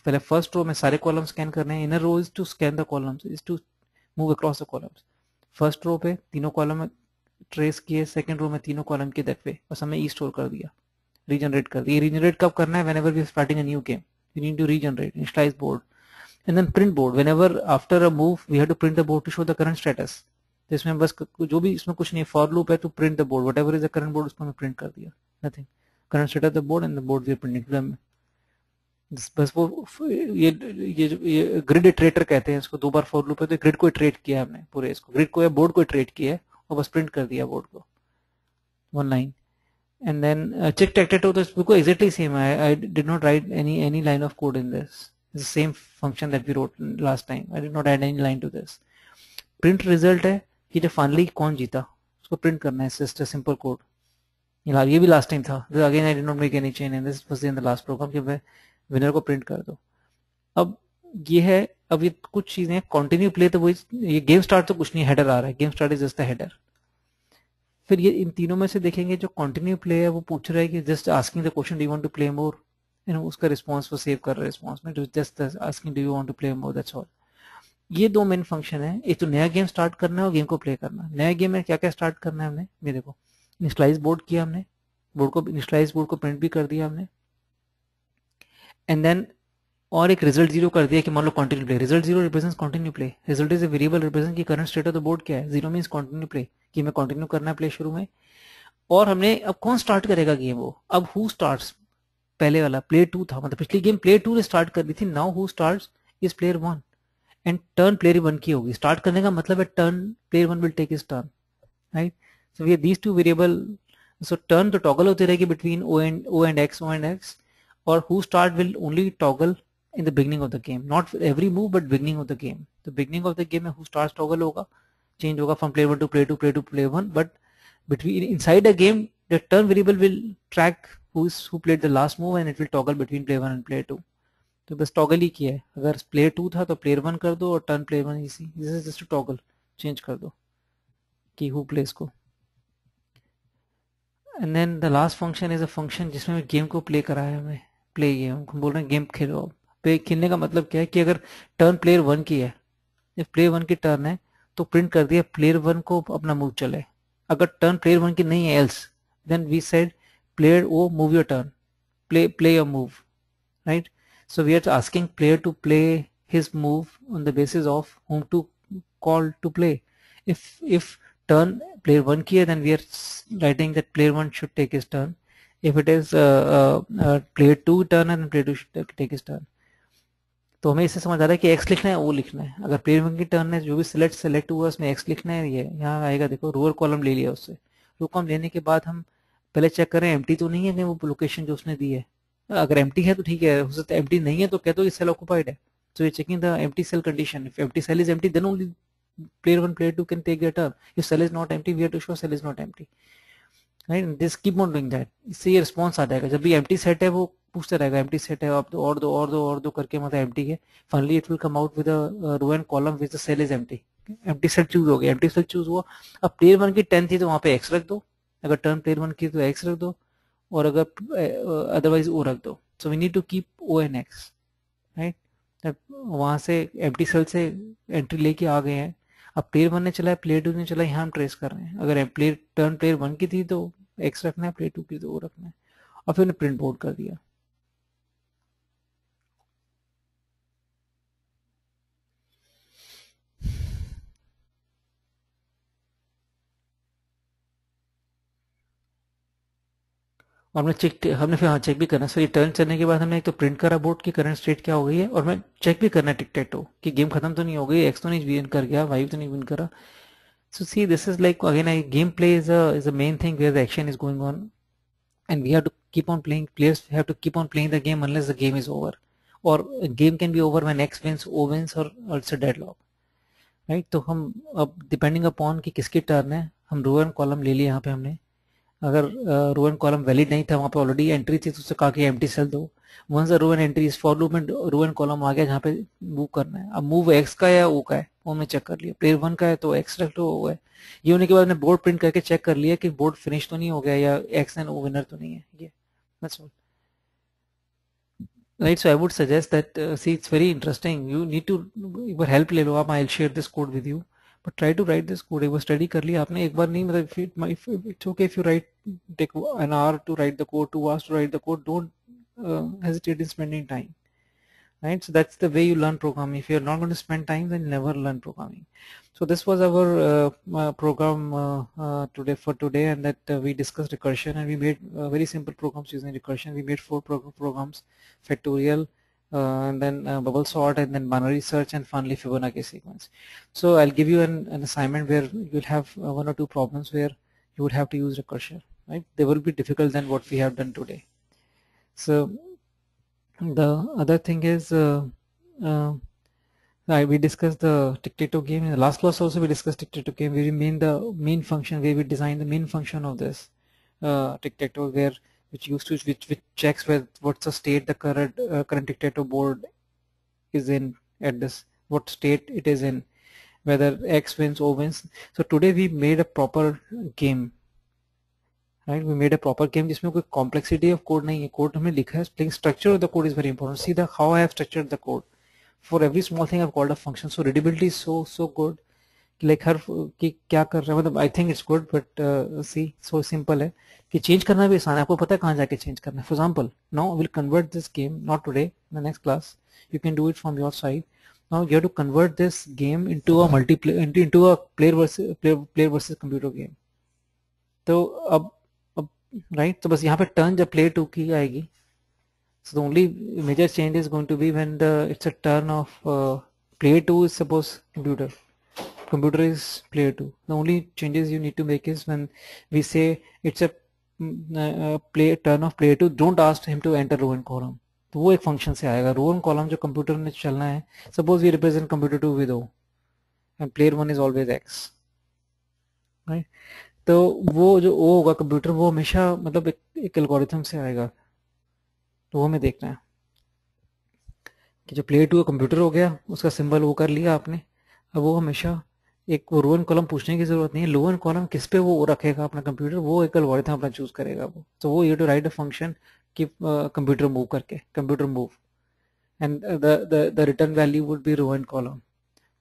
पहले फर्स्ट रो में सारे कॉलम स्कैन करने हैं. Inner row is to scan the columns, is to move across the columns. First row पे तीनों column trace किए, second row में तीनों कॉलम के दैट वे, बस हमें ई स्टोर कर दिया, रीजनरेट कर दिया. रीजनरेट कब करना है? Whenever we are starting a new game we need to regenerate, initialise board and then print board. Whenever after a move we have to print the board to show the current status. तो इसमें बस जो भी, इसमें कुछ नहीं, for loop है to print the board, whatever is the current board उसको हमें प्रिंट कर दिया. Nothing, current status the board and the board we are printing. बस वो ये ग्रिड इटरेटर कहते हैं इसको. 2 बार फॉर लूप है तो ग्रिड को इटरेट किया हमने, पूरे इसको ग्रिड को या बोर्ड को इटरेट किया है और बस प्रिंट कर दिया बोर्ड को, 1 line. And then check tic-tac-toe is because exactly same. I did not write any line of code in this. It's the same function that we wrote last time. I did not add any line to this. Print result है कि जब finally कौन जीता उसको print करना है. It's just a simple code. ये भी last time था. Again I did not make any change and this was in the last program कि मैं winner को print कर दो. अब ये है, अब ये कुछ चीजें continue play तो वो ये game start तो कुछ नहीं, header आ रहा है. Game start is just the header. फिर ये इन तीनों में से देखेंगे जो कंटिन्यू प्ले है वो पूछ रहा है कि just asking the question do you want to play more, उसका रिस्पांस वो सेव कर रहा है रिस्पांस में, just asking do you want to play more, that's all. ये 2 मेन फंक्शन है. एक तो नया गेम स्टार्ट करना है और गेम को प्ले करना. नया गेम में क्या क्या स्टार्ट करना है हमने, ये देखो इनिशियलाइज बोर्ड किया हमने, बोर्ड को इनिशियलाइज बोर्ड को प्रिंट भी कर दिया हमने, एंड देन और एक रिजल्ट 0 कर दिया कि मान लो continue play. Result 0 represents continue play. Result is a variable represent की current state of the board क्या है. 0 मींस कंटिन्यू प्ले, कि मैं कंटिन्यू करना है प्ले शुरू में. और हमने अब कौन स्टार्ट करेगा गेम, वो अब हु स्टार्ट्स. पहले वाला प्ले 2 था, मतलब पिछली गेम प्ले 2 ने स्टार्ट कर दी थी. Now who starts is player 1 and turn player 1 की होगी. स्टार्ट करने का मतलब है turn player 1 will take his turn, right. So we have these 2 variable. So turn तो टॉगल होती रहेगी बिटवीन ओ एंड एक्स, और who start will only toggle in the beginning of the game, not every move but beginning of the game. The beginning of the game में who starts toggle होगा, change होगा from player 1 to player 2, player 2 player 1, but between inside a game the turn variable will track who played the last move and it will toggle between player 1 and player 2. तो बस toggle ही किया है. अगर player 2 था तो player 1 कर दो और turn player 1 इसी, this is just a toggle, change कर दो कि who plays को. And then the last function is a function जिसमें गेम को play कराया हमें. play गेम हम बोल रहे हैं गेम खेलो. खेलने का मतलब क्या है कि अगर टर्न प्लेयर 1 की है, जब प्लेयर 1 की टर्न है तो प्रिंट कर दिया प्लेयर 1 को अपना मूव चले. अगर टर्न प्लेयर 1 की नहीं है else then we said player O move your turn, play your move, right. So we are asking player to play his move on the basis of whom to call to play. If turn player 1 की है then we are writing that player 1 should take his turn. If it is player 2 turn and player 2 should take his turn. तो हमें इससे समझ आ रहा है कि x लिखना है, ओ लिखना है. अगर प्लेयर 1 की टर्न है, जो भी सेलेक्ट हुआ उसमें एक्स लिखना है. ये यहाँ आएगा, देखो रोअर कॉलम ले लिया उससे. रो कॉलम लेने के बाद हम पहले चेक करें एम्प्टी तो नहीं है वो लोकेशन जो उसने दी है. अगर एम्प्टी है तो ठीक है, हो सकता है एम्प्टी नहीं है तो कह दो ये सेल ऑक्युपाइड है. सो ये checking the empty cell condition. If empty cell is empty then only player 1 player 2 can take their turn. If cell is not empty we have to show cell is not empty, right. This keep on doing that. इससे ये response आ जाएगा. जब भी empty set है वो पूछते रहेगा empty set है आप और दो करके, मतलब एम्प्टी है. Finally it will come out with a row and column with the cell is empty. Empty set choose हो गया, एम्प्टी सेल चूज हुआ. अब प्लेयर 1 की 10 थी तो वहां पे एक्स रख दो. अगर टर्न प्लेयर 1 की तो एक्स रख दो, और अगर अदरवाइज ओ रख दो. So we need to keep O and X, right. वहां से एम्प्टी सेल से एंट्री लेके आ गए हैं. अब प्लेयर 1 ने चलाया, प्लेयर 2 ने चलाया, यहाँ हम ट्रेस कर रहे हैं. अगर टर्न प्लेयर 1 की थी तो एक्स रखना है, प्लेयर 2 की तो ओ रखना है. और फिर उन्हें प्रिंट बोर्ड कर दिया. और हमने फिर हाँ चेक भी करना. सर ये टर्न चलने के बाद हमने एक तो प्रिंट करा बोर्ड की करंट स्टेट क्या हो गई है, और मैं चेक भी करना टिक-टैक-टो कि गेम खत्म तो नहीं हो गई, एक्स तो नहीं विन कर गया, वाई तो नहीं विन करा. So see, this is like again, gameplay is a main thing where the action is going on, and we have to keep on playing. Players have to keep on playing the game unless the game is over. और game can be over when X wins, O wins और also deadlock, right. तो हम अब depending upon कि किसकी turn है, हम रो and column ले लिया यहाँ पे हमने। अगर रो एंड कॉलम वैलिड नहीं था, वहाँ पे ऑलरेडी एंट्री थी, तो उससे कहा कि एम्प्टी सेल दो। वंस रो एंड एंट्री इस फॉर लूप में रो एंड कॉलम आ गया जहाँ पे मूव करना है। अब मूव एक्स का या ओ का है वो हमने चेक कर लिया, प्लेयर 1 का है तो एक्स रख लो, ओ है। ये होने के बाद मैंने बोर्ड प्रिंट करके चेक कर लिया कि बोर्ड फिनिश तो नहीं हो गया या एक्स एंड ओ विनर तो नहीं है, ये that's all, right. So I would suggest that see it's very interesting, you need to एक बार हेल्प ले लो आप, I will share this code with you, but try to write this code. एक बार स्टडी कर लिया आपने, एक बार नहीं, मतलब it's okay if you write, take an hour to write the code, 2 hours to write the code, don't hesitate in spending time, right? So that's the way you learn programming. If you're not going to spend time, then never learn programming. So this was our program today for today, and that we discussed recursion, and we made very simple programs using recursion. We made 4 programs: factorial, and then bubble sort, and then binary search, and finally Fibonacci sequence. So I'll give you an assignment where you'll have 1 or 2 problems where you would have to use recursion, right? They will be difficult than what we have done today. So the other thing is we discussed the tic-tac-toe game. In the last class also we discussed tic-tac-toe game. We mean the main function, where we design the main function of this tic-tac-toe, where which checks what's the state the current tic-tac-toe board is in at this, what state it is in, whether X wins, O wins. So today we made a proper game, right? We made a proper game जिसमें कोई complexity of code नहीं है, code हमने लिखा है, लेकिन structure of the code is very important. See the how I have structured the code. For every small thing I've called a function. So readability is so good. Like हर कि क्या कर रहा है, मतलब I think it's good, but see so simple है कि change करना भी आसान है, आपको पता है कहाँ जाके change करना है. For example, now we'll convert this game, not today, in the next class. You can do it from your side. Now you have to convert this game into a multiplayer, into a player versus computer game. तो अब right, तो बस यहाँ पे turn जब player 2 की आएगी, so the only major change is going to be when it's a turn of player 2 is suppose computer is player 2. The only changes you need to make is when we say it's a turn of player 2, don't ask him to enter row and column. तो वो एक function से आएगा, row and column जो computer में चलना है. Suppose we represent computer 2 with O and player 1 is always X, right. तो वो जो ओ होगा कंप्यूटर, वो हमेशा मतलब एक एल्गोरिथम से आएगा. तो वो हमें देखना है कि जो प्लेयर 2 कंप्यूटर हो गया, उसका सिंबल वो कर लिया आपने. अब वो हमेशा एक रो एंड कॉलम पूछने की जरूरत नहीं है, लो एंड कॉलम किस पे वो रखेगा अपना कंप्यूटर, वो एक एल्गोरिथम अपना चूज करेगा वो. तो वो you to write a function कि कंप्यूटर मूव करके, computer move, and the return value would be row and column,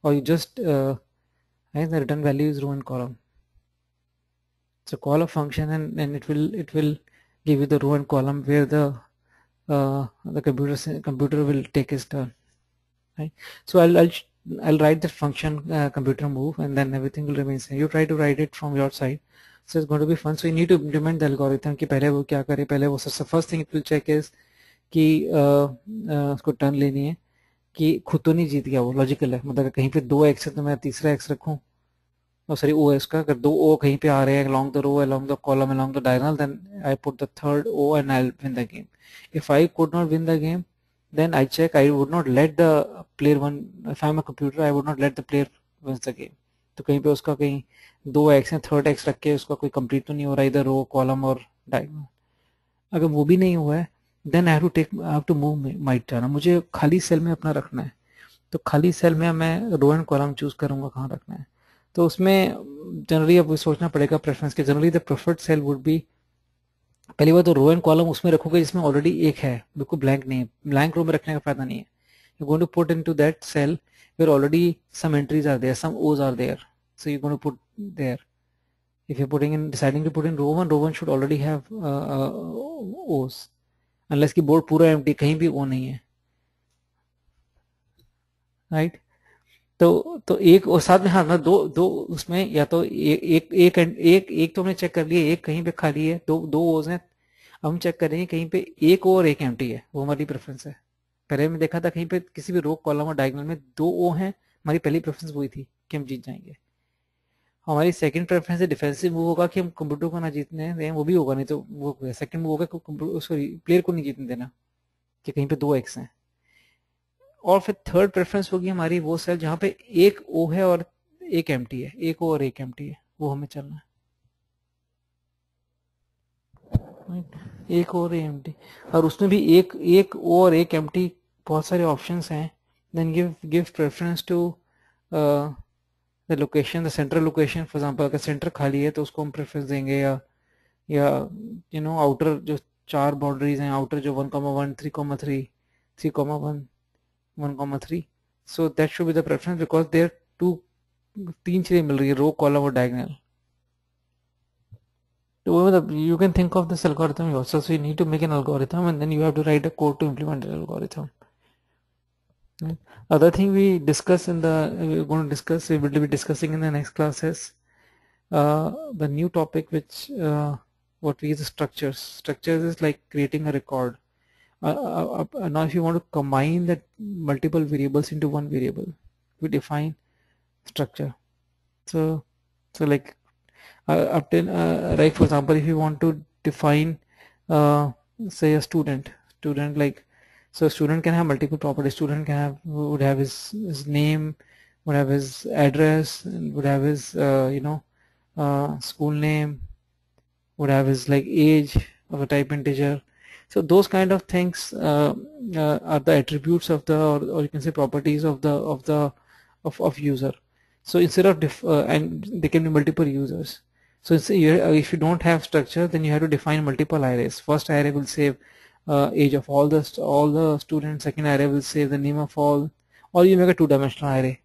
or you just and the return value is row and column. So call a function and it will give you the row and column where the computer will take its turn, right? So I'll write that function computer move, and then everything will remain same. You try to write it from your side, so it's going to be fun. So you need to implement the algorithm कि पहले वो क्या करे. पहले वो सबसे first thing it will check is कि उसको टर्न लेनी है कि खुद तो नहीं जीत गया वो, लॉजिकल है. मतलब कहीं पे 2 एक्स है तो मैं तीसरा एक्स रखूं, और सॉरी ओ है उसका. अगर 2 ओ कहीं पे आ रहे हैं along the row, along the column, along the diagonal, then I put the third O and I'll win the game. If I could not win the game, then I check, I would not let the player 1, if I'm a computer, I would not let the player wins the game. तो कहीं पे उसका कहीं 2 x है, third x रख के उसका कोई कंप्लीट तो नहीं हो रहा इधर रो कॉलम और डायगोनल. अगर वो भी नहीं हुआ है, then I have to move my turn. मुझे खाली सेल में अपना रखना है, तो खाली सेल में मैं रो एंड कॉलम चूज करूंगा कहाँ रखना है. तो उसमें जनरली अब सोचना पड़ेगा प्रेफरेंस के. Generally the preferred cell would be, पहली बात तो रो एंड कॉलम उसमें रखोगे जिसमें ऑलरेडी एक है, बिल्कुल ब्लैंक नहीं है. ब्लैंक रो में रखने का फायदा नहीं है. You going to put into that cell where already some entries are there, some O's are there, so you going to put there. If you're deciding to put in row 1 should already have O's, unless कि board पूरा empty, कहीं भी O नहीं है, right? तो एक और साथ में हाँ ना, दो उसमें या तो एक तो हमने चेक कर लिया, एक कहीं पे खाली है, दो O's हैं. अब हम चेक करेंगे कहीं पे एक O और एक empty है, वो हमारी प्रेफरेंस है. पहले में देखा था कहीं पे किसी भी रो कॉलम और डायगोनल में 2 O हैं, हमारी पहली प्रेफरेंस वही थी कि हम जीत जाएंगे. हमारी सेकंड प्रेफरेंस है डिफेंसिव मूव होगा कि हम कंप्यूटर को ना जीतने दें, वो भी होगा. नहीं तो वो सेकंड मूव होगा सॉरी प्लेयर को नहीं जीतने देना कि कहीं पे 2 एक्स हैं. और फिर थर्ड प्रेफरेंस होगी हमारी वो सेल जहाँ पे एक ओ है और एक एम्प्टी है, एक ओ और एक एम्प्टी है, वो हमें चलना है, एक और एम्प्टी, और उसमें भी एक ओ और एक एम्प्टी, बहुत सारे ऑप्शंस हैं. Then give preference to the location, the central location. For example अगर सेंटर खाली है तो उसको हम प्रेफरेंस देंगे, या आउटर जो चार बाउंड्रीज हैं, आउटर जो 1,1 3,3 3,1 1,3, so that should be the preference because there two तीन चीजें मिल रही है, रो कॉलम और diagonal. So you can think of this algorithm yourself. So you need to make an algorithm and then you have to write a code to implement the algorithm. Other thing we discuss we're going to discuss, we will be discussing in the next class is the new topic which what we use structures. Structures is like creating a record. Now if you want to combine the multiple variables into one variable, we define structure. So like right, for example, if you want to define say a student, like, so a student can have multiple properties. Student would have his name, would have his address, and would have his school name, would have his like age of a type integer. So those kind of things are the attributes of the, or you can say properties of of user. So instead of and they can be multiple users. So if you don't have structure, then you have to define multiple arrays. First array will save age of all the students. Second array will save the name of all. Or you make a two-dimensional array.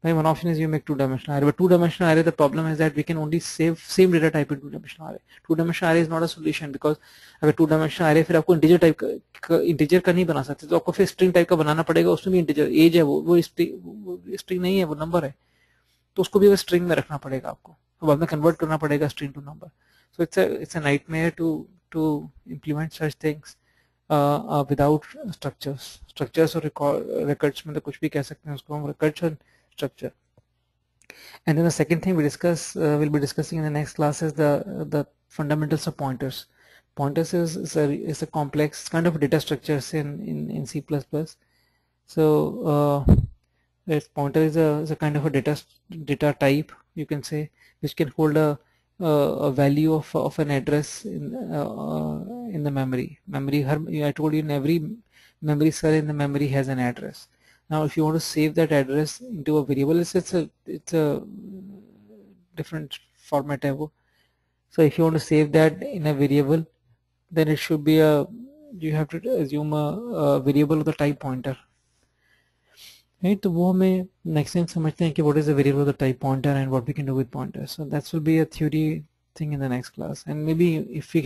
Right? One option is you make two-dimensional array, but two-dimensional array, the problem is that we can only save same data type in two-dimensional array. Two-dimensional array is not a solution because अगर two-dimensional array फिर आपको integer type integer का नहीं बना सकते, तो आपको फिर string type का बनाना पड़ेगा. उसमें भी integer age है, वो string नहीं है, वो number है, तो उसको भी string में रखना पड़ेगा आपको, तो बाद में convert करना पड़ेगा string to number. So it's a nightmare to implement such things without structures. Structures और records में तो कुछ भी कह सकते हैं उसको हम, records और structure. And then the second thing we'll be discussing in the next class is the fundamentals of pointers. Pointers is a complex kind of data structures in C++. So pointer is a kind of a data type, you can say, which can hold a value of an address in the memory. I told you in every memory cell in the memory has an address. Now if you want to save that address into a variable, it's a different format. So if you want to save that in a variable, then it should be you have to assume a variable of the type pointer. Right, तो वो हमें next time समझते हैं कि what is the variable of the type pointer and what we can do with pointers. So that will be a theory thing in the next class, and maybe if we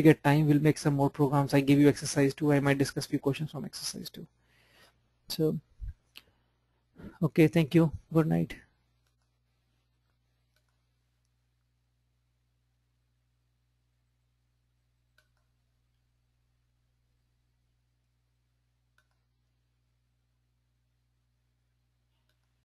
get time, we'll make some more programs. I give you exercise 2. I might discuss few questions from exercise 2. So okay, thank you, good night.